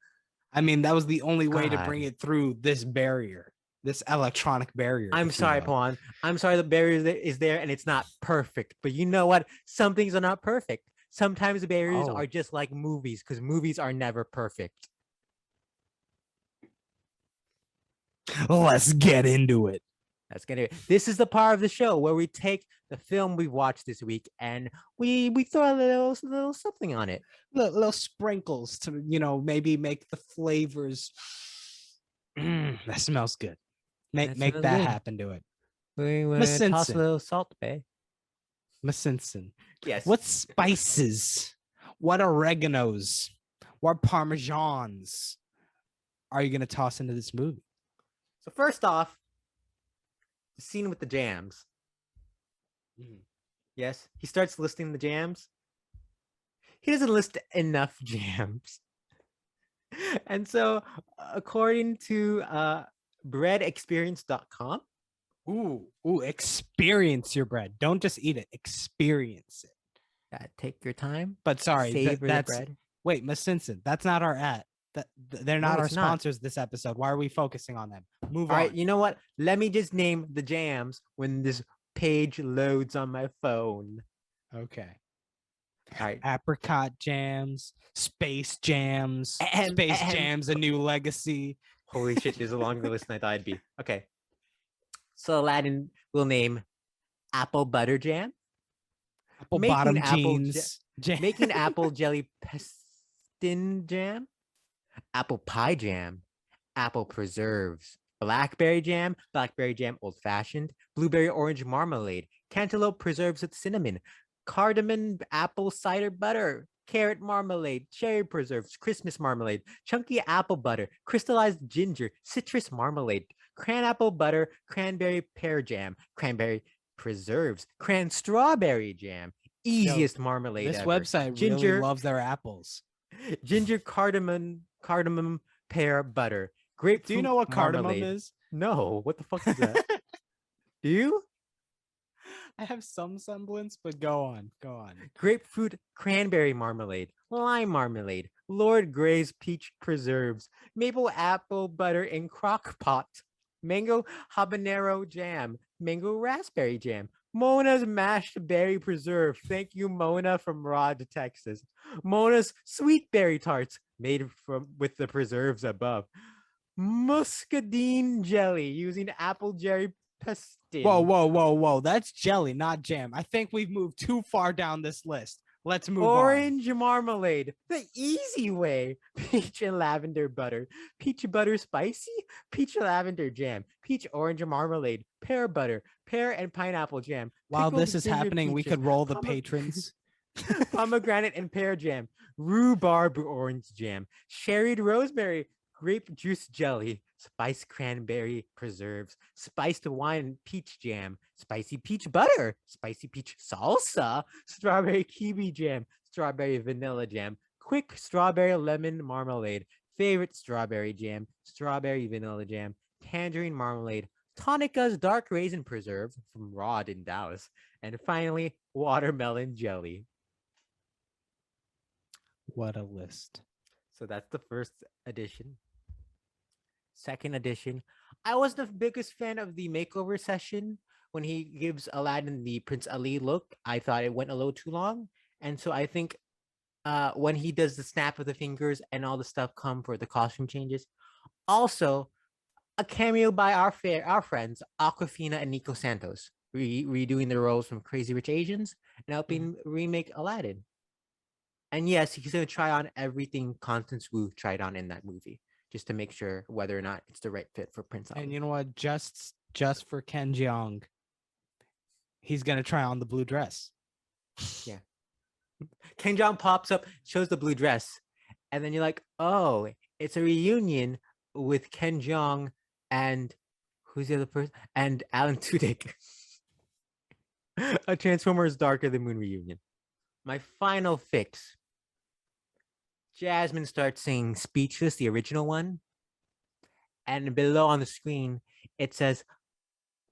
I mean, that was the only way to bring it through this barrier, this electronic barrier. I'm sorry, Pawan. I'm sorry the barrier is there and it's not perfect. But you know what? Some things are not perfect. Sometimes the barriers are just like movies because movies are never perfect. Let's get into it. This is the part of the show where we take the film we watched this week and we throw a little something on it. Little sprinkles to, maybe make the flavors. That smells good. Make that happen to it. We want to toss a little salt, babe. Miss Simpson. Yes. What spices? What oreganos? What parmesans are you going to toss into this movie? So first off, the scene with the jams. Yes, he starts listing the jams. He doesn't list enough jams. And so, according to breadexperience.com. Ooh, experience your bread. Don't just eat it. Experience it. Take your time. But sorry, Savor the that's bread. wait, Miss Simpson, that's not our at. They're No, not our it's not. sponsors this episode. Why are we focusing on them? Move All on. right, you know what? Let me just name the jams when this page loads on my phone. Okay. All right. Apricot jams, space jams, And jams, a new legacy. Holy shit, there's a longer list than I thought it'd be. Okay. So Aladdin will name apple butter jam. Apple Making bottom apple jeans. making apple jelly pestin jam. Apple pie jam. Apple preserves. Blackberry jam old fashioned. Blueberry orange marmalade. Cantaloupe preserves with cinnamon. Cardamom apple cider butter. Carrot marmalade, cherry preserves, Christmas marmalade, chunky apple butter, crystallized ginger, citrus marmalade, cran apple butter, cranberry pear jam, cranberry preserves, cran strawberry jam, easiest marmalade This ever. website really loves their apples. Ginger cardamom pear butter. Grapefruit. Do you know what marmalade. cardamom is? No, what the fuck is that? Do you? I have some semblance, but go on. Grapefruit cranberry marmalade, lime marmalade, Lord Grey's peach preserves, maple apple butter in crock pot, mango habanero jam, mango raspberry jam, Mona's mashed berry preserve. Thank you, Mona from Rod, Texas. Mona's sweet berry tarts made with the preserves above. Muscadine jelly using apple cherry pestin. Whoa. That's jelly, not jam. I think we've moved too far down this list. Let's move Orange marmalade, the easy way. Peach and lavender butter. Peach butter spicy. Peach lavender jam. Peach orange marmalade. Pear butter. Pear and pineapple jam. While Pickled this is ginger happening, we peaches, could roll the patrons. pomegranate and pear jam. Rhubarb orange jam. Sherried rosemary. Grape juice jelly. Spiced cranberry preserves. Spiced wine and peach jam. Spicy peach butter. Spicy peach salsa. Strawberry kiwi jam. Strawberry vanilla jam. Quick strawberry lemon marmalade. Favorite strawberry jam. Strawberry vanilla jam. Tangerine marmalade. Tonica's dark raisin preserve from Rod in Dallas. And finally, watermelon jelly. What a list. So that's the first edition. Second edition, I was the biggest fan of the makeover session when he gives Aladdin the Prince Ali look. I thought it went a little too long. And so I think when he does the snap of the fingers and all the stuff come for the costume changes. Also, a cameo by our friends, Aquafina and Nico Santos, redoing their roles from Crazy Rich Asians and helping remake Aladdin. And yes, he's going to try on everything Constance Wu tried on in that movie, just to make sure whether or not it's the right fit for Prince Ali. And you know what? Just for Ken Jeong, he's going to try on the blue dress. Yeah. Ken Jeong pops up, shows the blue dress, and then you're like, oh, it's a reunion with Ken Jeong and who's the other person? And Alan Tudyk. A Transformers Darker Than Moon reunion. My final fix. Jasmine starts singing Speechless, the original one. And below on the screen, it says,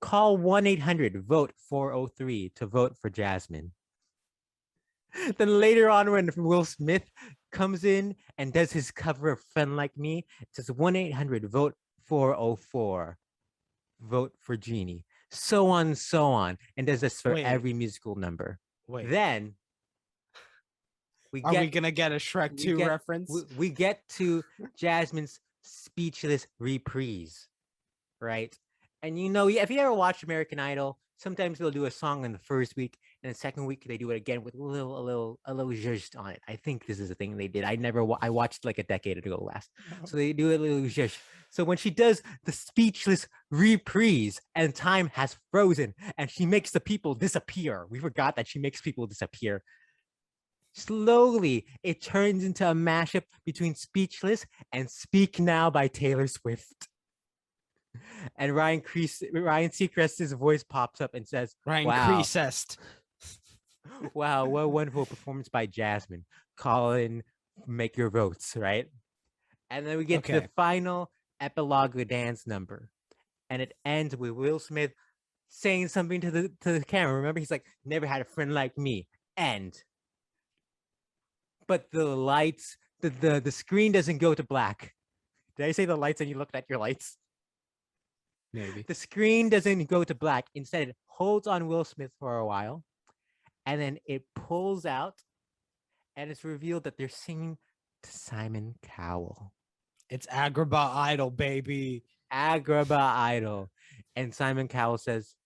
call 1-800-VOTE-403 to vote for Jasmine. Then later on, when Will Smith comes in and does his cover of Fun Like Me, it says 1-800-VOTE-404. Vote for Genie. So on, and does this for every musical number. Then are we gonna get a Shrek 2 reference? We get to Jasmine's Speechless reprise, right? And you know, if you ever watch American Idol, sometimes they'll do a song in the first week, and the second week they do it again with a little zhuzh on it. I think this is a thing they did. I watched like a decade ago last, so they do a little zhuzh. So when she does the Speechless reprise, and time has frozen, and she makes the people disappear. We forgot that she makes people disappear. Slowly, it turns into a mashup between Speechless and Speak Now by Taylor Swift. And Ryan Seacrest's voice pops up and says, Wow, what a wonderful performance by Jasmine. Colin, make your votes, right? And then we get to the final epilogue dance number. And it ends with Will Smith saying something to the camera. Remember, he's like, never had a friend like me. And but the lights, the screen doesn't go to black. Did I say the lights and you looked at your lights? Maybe. The screen doesn't go to black. Instead, it holds on Will Smith for a while, and then it pulls out, and it's revealed that they're singing to Simon Cowell. It's Agrabah Idol, baby. Agrabah Idol. And Simon Cowell says,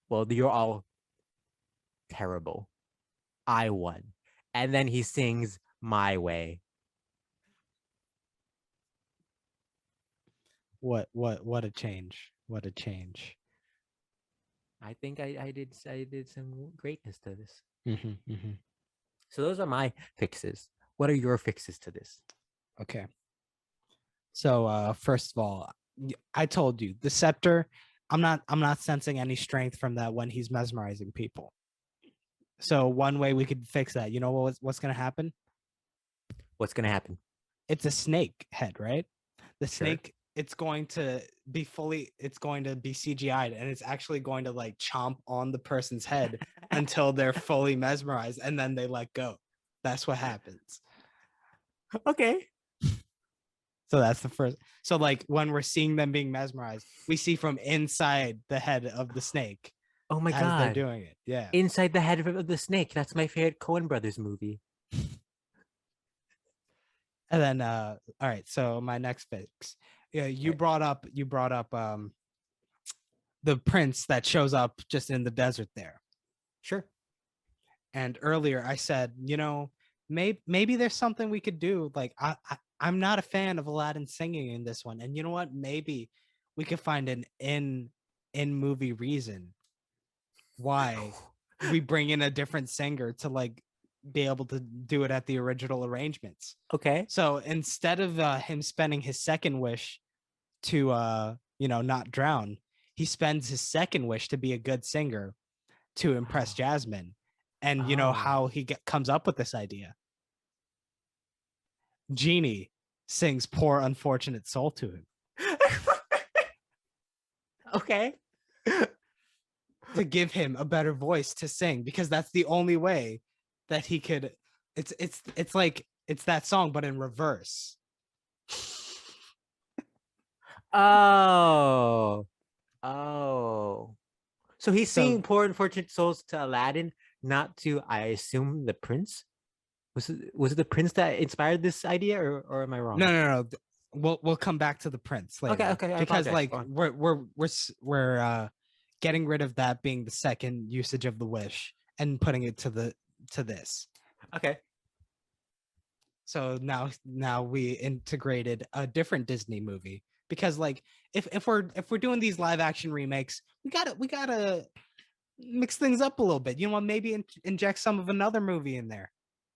well, you're all terrible. I won. And then he sings My Way. What a change. What a change. I think I did some greatness to this. Mm-hmm, mm-hmm. So those are my fixes. What are your fixes to this? Okay. So first of all, I told you the scepter, I'm not sensing any strength from that when he's mesmerizing people. So one way we could fix that, you know what's gonna happen? What's gonna happen? It's a snake head, right? The Sure. snake, it's going to be CGI'd, and it's actually going to like chomp on the person's head until they're fully mesmerized, and then they let go. That's what happens. Okay. So that's the first. So like when we're seeing them being mesmerized, we see from inside the head of the snake. Oh my as god. they're doing it. Yeah. Inside the head of the snake. That's my favorite Coen Brothers movie. And then all right, so my next fix. Yeah, you brought up the prince that shows up just in the desert there. Sure. And earlier I said, maybe there's something we could do. Like I'm not a fan of Aladdin singing in this one. And you know what? Maybe we could find an in movie reason why we bring in a different singer to like be able to do it at the original arrangements. Okay. So instead of him spending his second wish to not drown, he spends his second wish to be a good singer to impress Jasmine. And you know how he comes up with this idea? Genie sings Poor Unfortunate Soul to him. Okay. To give him a better voice to sing, because that's the only way that he could. It's like it's that song but in reverse. Oh. So he's So- singing Poor Unfortunate Souls to Aladdin, not to, I assume, the prince? Was it the prince that inspired this idea, or am I wrong? No. We'll come back to the prince later. Okay. Because like we're getting rid of that being the second usage of the wish and putting it to this. Okay. So now we integrated a different Disney movie, because like if we're doing these live action remakes, we gotta mix things up a little bit. You know what? Maybe inject some of another movie in there.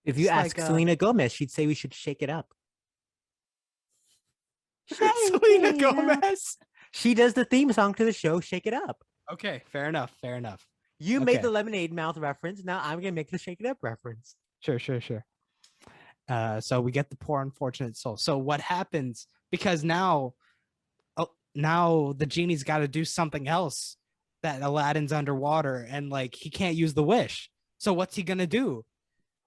If you ask Selena Gomez, she'd say we should shake it up. Selena Gomez. She does the theme song to the show, Shake It Up. Okay, fair enough. You made the Lemonade Mouth reference. Now I'm gonna make the Shake It Up reference. Sure. So we get the Poor Unfortunate Soul. So what happens? Because now the genie's got to do something else. That Aladdin's underwater and like he can't use the wish. So what's he gonna do?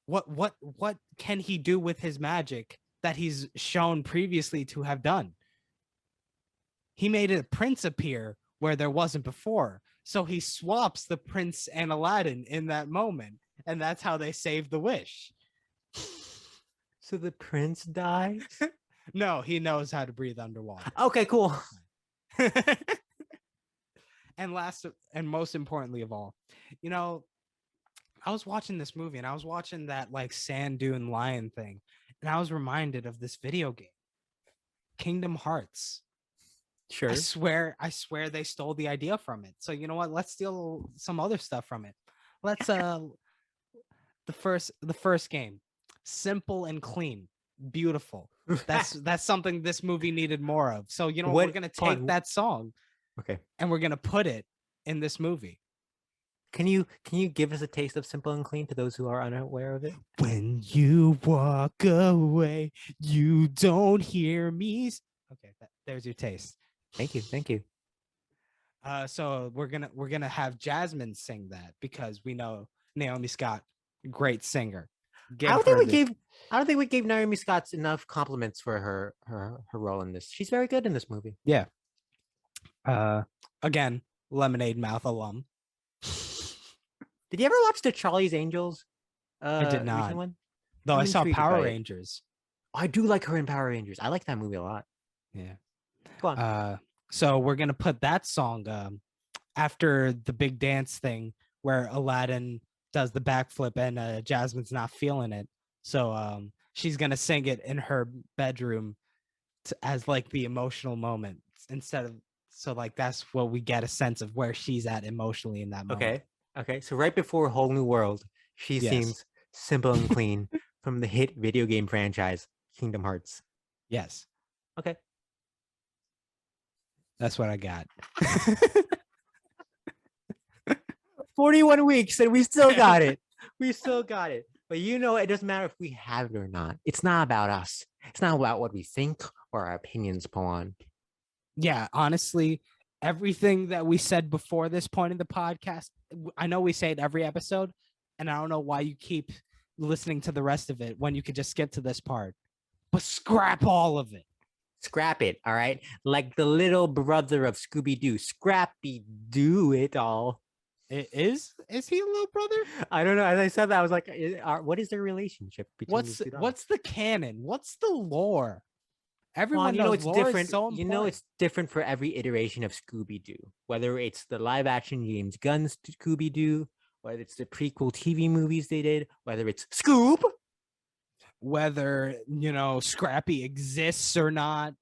What can he do with his magic that he's shown previously to have done? He made a prince appear where there wasn't before. So he swaps the prince and Aladdin in that moment, and that's how they save the wish. So the prince dies? No, he knows how to breathe underwater. Okay, cool. And last and most importantly of all, I was watching this movie and I was watching that like sand dune lion thing, and I was reminded of this video game, Kingdom Hearts. Sure. I swear they stole the idea from it. So you know what? Let's steal some other stuff from it. Let's the first game, simple and clean, beautiful. That's something this movie needed more of. So you know what? We're gonna take that song, okay, and we're gonna put it in this movie. Can you give us a taste of Simple and Clean to those who are unaware of it? When you walk away, you don't hear me. Okay, there's your taste. Thank you. So we're gonna have Jasmine sing that, because we know Naomi Scott, great singer. I don't think we gave. I don't think we gave Naomi Scott enough compliments for her role in this. She's very good in this movie. Yeah. Again, Lemonade Mouth alum. Did you ever watch the Charlie's Angels? I did not. Recent one? Though I'm I saw intrigued Power by it. Rangers. I do like her in Power Rangers. I like that movie a lot. Yeah. Go on. So we're gonna put that song after the big dance thing where Aladdin does the backflip and Jasmine's not feeling it. So she's gonna sing it in her bedroom as like the emotional moment instead of that's what we get a sense of where she's at emotionally in that moment. Okay. So right before Whole New World, she sings Simple and Clean from the hit video game franchise Kingdom Hearts. Yes. Okay. That's what I got. 41 weeks and we still got it. We still got it. But it doesn't matter if we have it or not. It's not about us. It's not about what we think or our opinions, Pawan. Yeah, honestly, everything that we said before this point in the podcast, I know we say it every episode, and I don't know why you keep listening to the rest of it when you could just skip to this part. But scrap all of it. Scrap it, all right? Like the little brother of Scooby-Doo. Scrappy do it all. Is he a little brother? I don't know. As I said that, I was like, what is their relationship between these two dogs? What's the canon? What's the lore? Everyone knows it's different. So it's different for every iteration of Scooby-Doo. Whether it's the live-action James Gunn Scooby-Doo, whether it's the prequel TV movies they did, whether it's Scoob, whether Scrappy exists or not,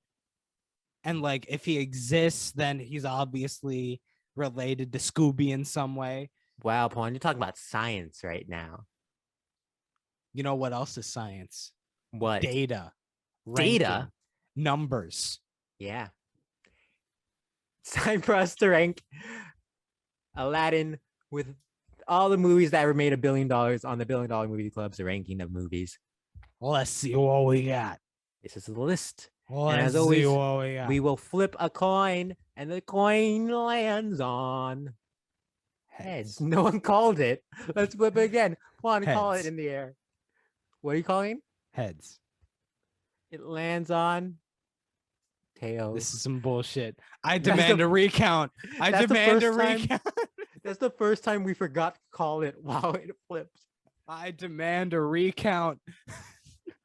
and like if he exists, then he's obviously related to Scooby in some way. Wow, Pawan, you're talking about science right now. You know what else is science? What? Data. Data? Numbers. Yeah. It's time for us to rank Aladdin with all the movies that were made $1 billion on the $1 billion movie club's ranking of movies. Let's see what we got. This is the list. And as always, we will flip a coin, and the coin lands on heads. No one called it. Let's flip it again. Come on, call it in the air. What are you calling? Heads. It lands on tails. This is some bullshit. I demand a recount. I demand a recount. That's the first time we forgot to call it while it flips. I demand a recount.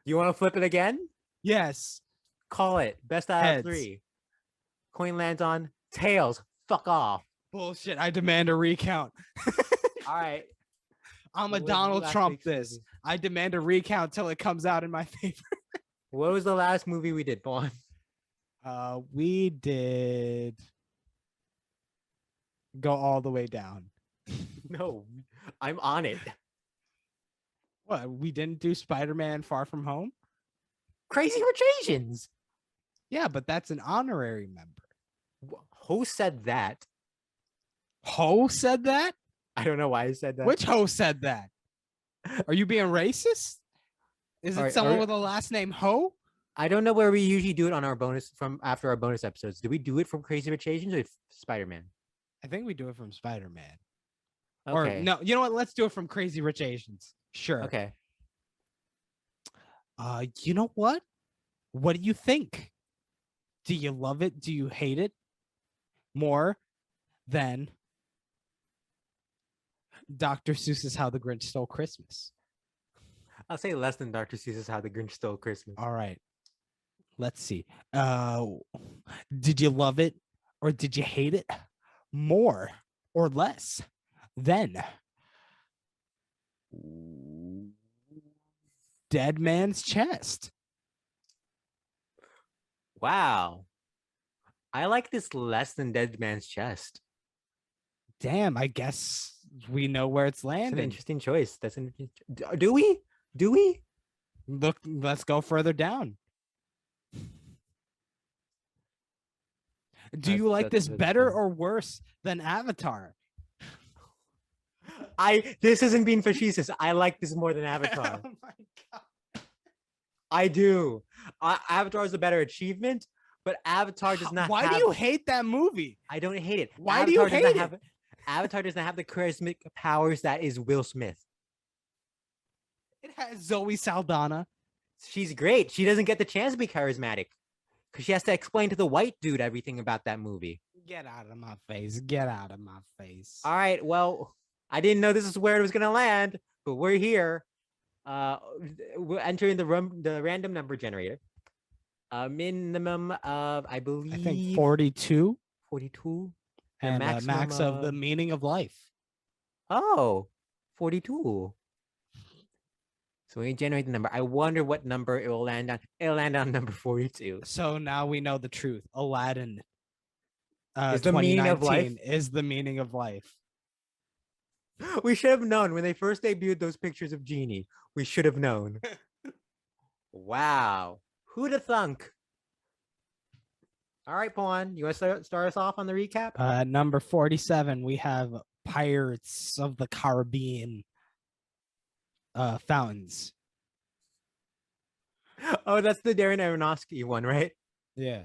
You want to flip it again? Yes. Call it. Best out of 3. Coin lands on tails. Fuck off. Bullshit. I demand a recount. All right. I'm a Donald Trump this. I demand a recount till it comes out in my favor. What was the last movie we did, Vaughn? We did Go All the Way Down. No, I'm on it. What? We didn't do Spider-Man Far From Home? Crazy Rich Asians. Yeah, but that's an honorary member. Who said that? Ho said that? I don't know why I said that. Which ho said that? Are you being racist? Is it someone with a last name Ho? I don't know where we usually do it on our bonus after our bonus episodes. Do we do it from Crazy Rich Asians or Spider-Man? I think we do it from Spider-Man. Okay. Or no, you know what? Let's do it from Crazy Rich Asians. Sure. Okay. You know what? What do you think? Do you love it? Do you hate it more than Dr. Seuss's How the Grinch Stole Christmas? I'll say less than Dr. Seuss's How the Grinch Stole Christmas. All right. Let's see. Did you love it or did you hate it more or less than Dead Man's Chest? Wow. I like this less than Dead Man's Chest. Damn, I guess we know where it's landing. That's an interesting choice. That's an interesting... Do we? Do we? Look, let's go further down. Do you like this better or worse than Avatar? This isn't being facetious. I like this more than Avatar. Oh my God. I do. Avatar is a better achievement, but Avatar does not. Why do you hate that movie? I don't hate it. Why do you hate it? Avatar does not have the charismatic powers that is Will Smith. It has Zoe Saldana. She's great. She doesn't get the chance to be charismatic because she has to explain to the white dude everything about that movie. Get out of my face. Get out of my face. All right. Well, I didn't know this is where it was gonna land, but we're here. We're entering the random number generator. A minimum of, I believe, I think 42. 42. And a max of the meaning of life. Oh, 42. So we generate the number. I wonder what number it will land on. It'll land on number 42. So now we know the truth. Aladdin Is the meaning of life? Is the meaning of life. We should have known when they first debuted those pictures of Genie. We should have known. Wow. Who'd have thunk? All right, Pawan, you want to start us off on the recap? Number 47, we have Pirates of the Caribbean fountains. Oh, that's the Darren Aronofsky one, right? Yeah.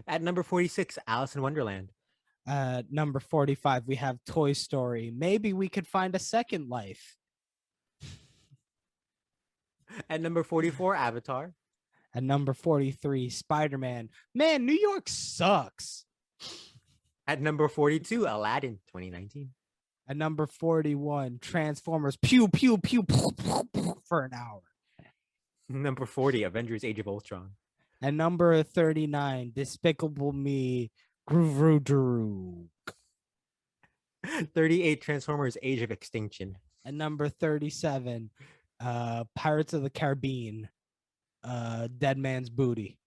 At number 46, Alice in Wonderland. Number 45, we have Toy Story. Maybe we could find a second life. At number 44, Avatar. At number 43, Spider-Man. Man, New York sucks. At number 42, Aladdin, 2019. At number 41, Transformers. Pew, pew, pew, pew, pew, pew for an hour. Number 40, Avengers Age of Ultron. At number 39, Despicable Me. Groovy. 38, Transformers Age of Extinction. At number 37, Pirates of the Caribbean. Dead Man's Booty.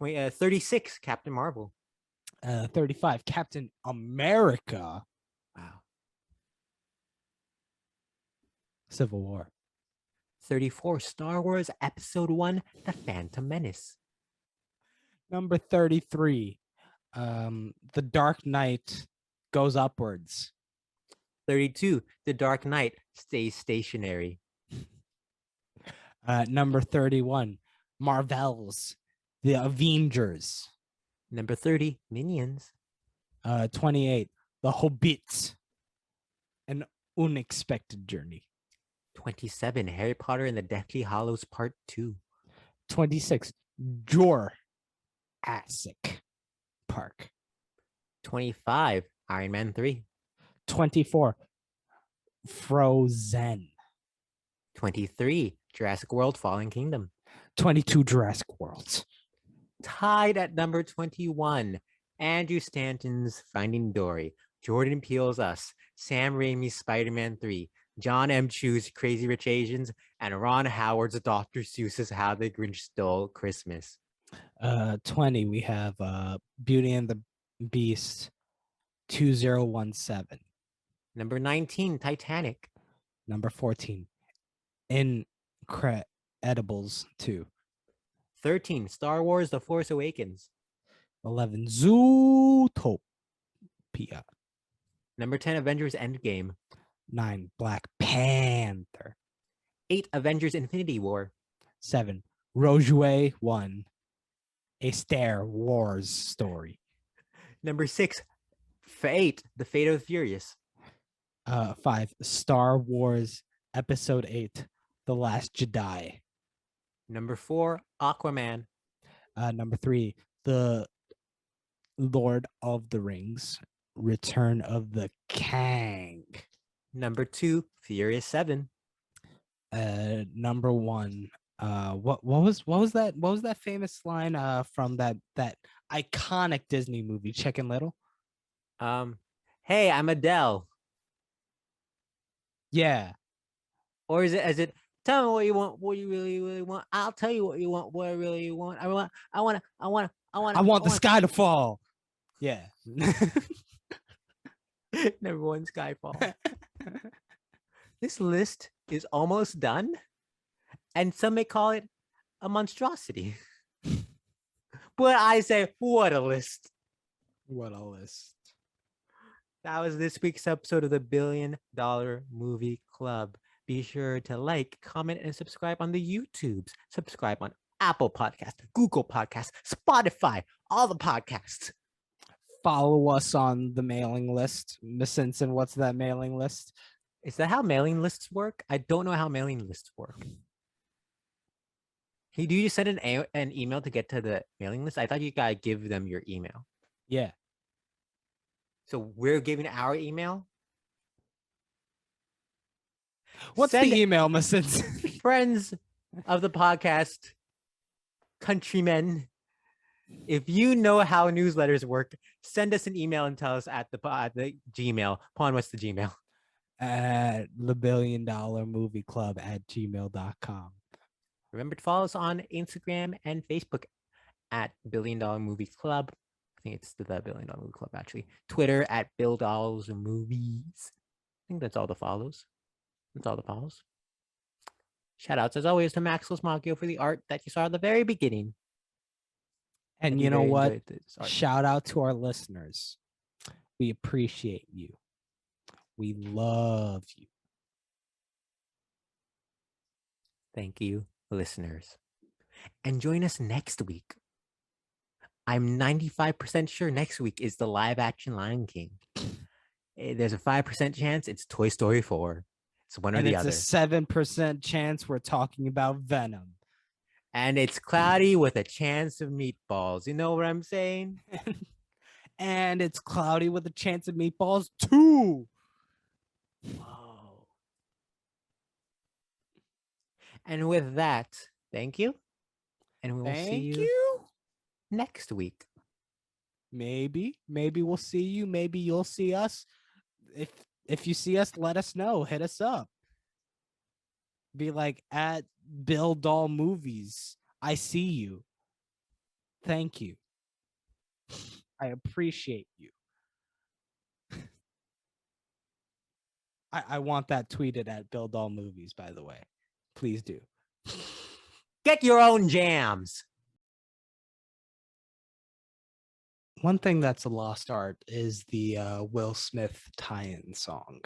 36, Captain Marvel. 35, Captain America. Wow. Civil War. 34, Star Wars Episode 1, The Phantom Menace. Number 33, The Dark Knight Goes Upwards. 32, The Dark Knight Stays Stationary. Number 31, Marvel's The Avengers. Number 30, Minions. 28, The Hobbit. An Unexpected Journey. 27, Harry Potter and the Deathly Hallows Part 2. 26, Jurassic Park. 25, Iron Man 3. 24, Frozen. 23, Jurassic World Fallen Kingdom. 22, Jurassic World. Tied at number 21, Andrew Stanton's Finding Dory, Jordan Peele's Us, Sam Raimi's Spider-Man 3, John M. Chu's Crazy Rich Asians, and Ron Howard's Dr. Seuss's How the Grinch Stole Christmas. 20, we have Beauty and the Beast 2017. Number 19, Titanic. Number 14, Incredibles 2. 13, Star Wars The Force Awakens. 11, Zootopia. Number 10, Avengers Endgame. 9, Black Panther. 8, Avengers Infinity War. 7, Rojue 1, A Star Wars Story. Number 6, Fate, The Fate of the Furious. 5, Star Wars Episode 8, The Last Jedi. Number 4, Aquaman. Number 3, The Lord of the Rings, Return of the Kang. Number 2, Furious 7. Number 1, what was that famous line from that iconic Disney movie, Chicken Little? Hey, I'm Adele. Yeah. Or is it tell me what you want, what you really want. I'll tell you what you want, what I really want. I want the sky to fall. Yeah. Number 1, Skyfall. This list is almost done, and some may call it a monstrosity. But I say, what a list. What a list. That was this week's episode of the $1 Billion Movie Club. Be sure to like, comment, and subscribe on the YouTubes. Subscribe on Apple Podcasts, Google Podcasts, Spotify, all the podcasts. Follow us on the mailing list. Miss Simpson, what's that mailing list? Is that how mailing lists work? I don't know how mailing lists work. Hey, do you send an email to get to the mailing list? I thought you gotta give them your email. Yeah. So we're giving our email. What's Send the email, Masins? friends of the podcast, countrymen. If you know how newsletters work, send us an email and tell us at the Gmail. Pawn, what's the Gmail? At theBillionDollarMovieClub@gmail.com. Remember to follow us on Instagram and Facebook at $1 Billion Movie Club. I think it's the $1 Billion Movie Club, actually. Twitter at Bill Dolls Movies. I think that's all the follows. That's all the follows. Shout outs, as always, to Maxwell Smagio for the art that you saw at the very beginning. And you know what? Shout out to our listeners. We appreciate you. We love you. Thank you, listeners. And join us next week. I'm 95% sure next week is the live action Lion King. There's a 5% chance it's Toy Story 4. It's one or the other. And it's a 7% chance we're talking about Venom. And it's cloudy with a chance of meatballs. You know what I'm saying? And it's cloudy with a chance of meatballs too. Whoa. And with that, thank you. And we will see you next week. Maybe we'll see you. Maybe you'll see us. If you see us, let us know. Hit us up. Be like, at Bill Doll Movies, I see you. Thank you. I appreciate you. I want that tweeted at Bill Doll Movies, by the way. Please do. Get your own jams. One thing that's a lost art is the Will Smith tie-in song.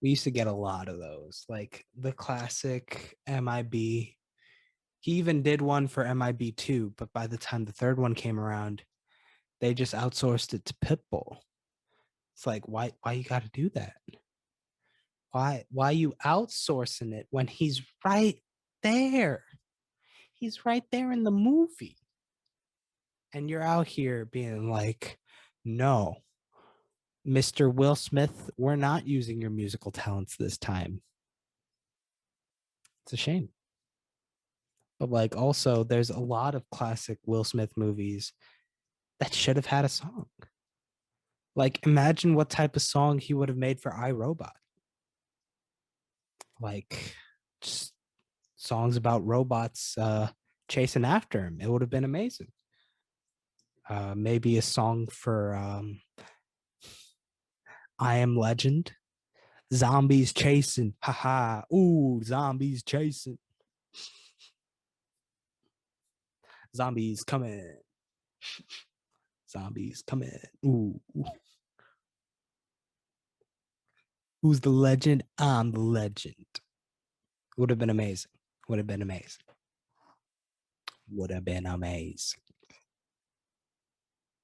We used to get a lot of those, like the classic MIB. He even did one for MIB 2, but by the time the third one came around, they just outsourced it to Pitbull. It's like, why you got to do that? Why you outsourcing it when he's right there? He's right there in the movie. And you're out here being like, no, Mr. Will Smith, we're not using your musical talents this time. It's a shame. But like, also, there's a lot of classic Will Smith movies that should have had a song. Like, imagine what type of song he would have made for iRobot. Like, just songs about robots chasing after him. It would have been amazing. Maybe a song for I Am Legend. Zombies chasing. Haha. Ooh, zombies chasing. Zombies coming. Zombies coming. Ooh. Who's the legend? I'm the legend. Would have been amazing. Would have been amazing. Would have been amazing.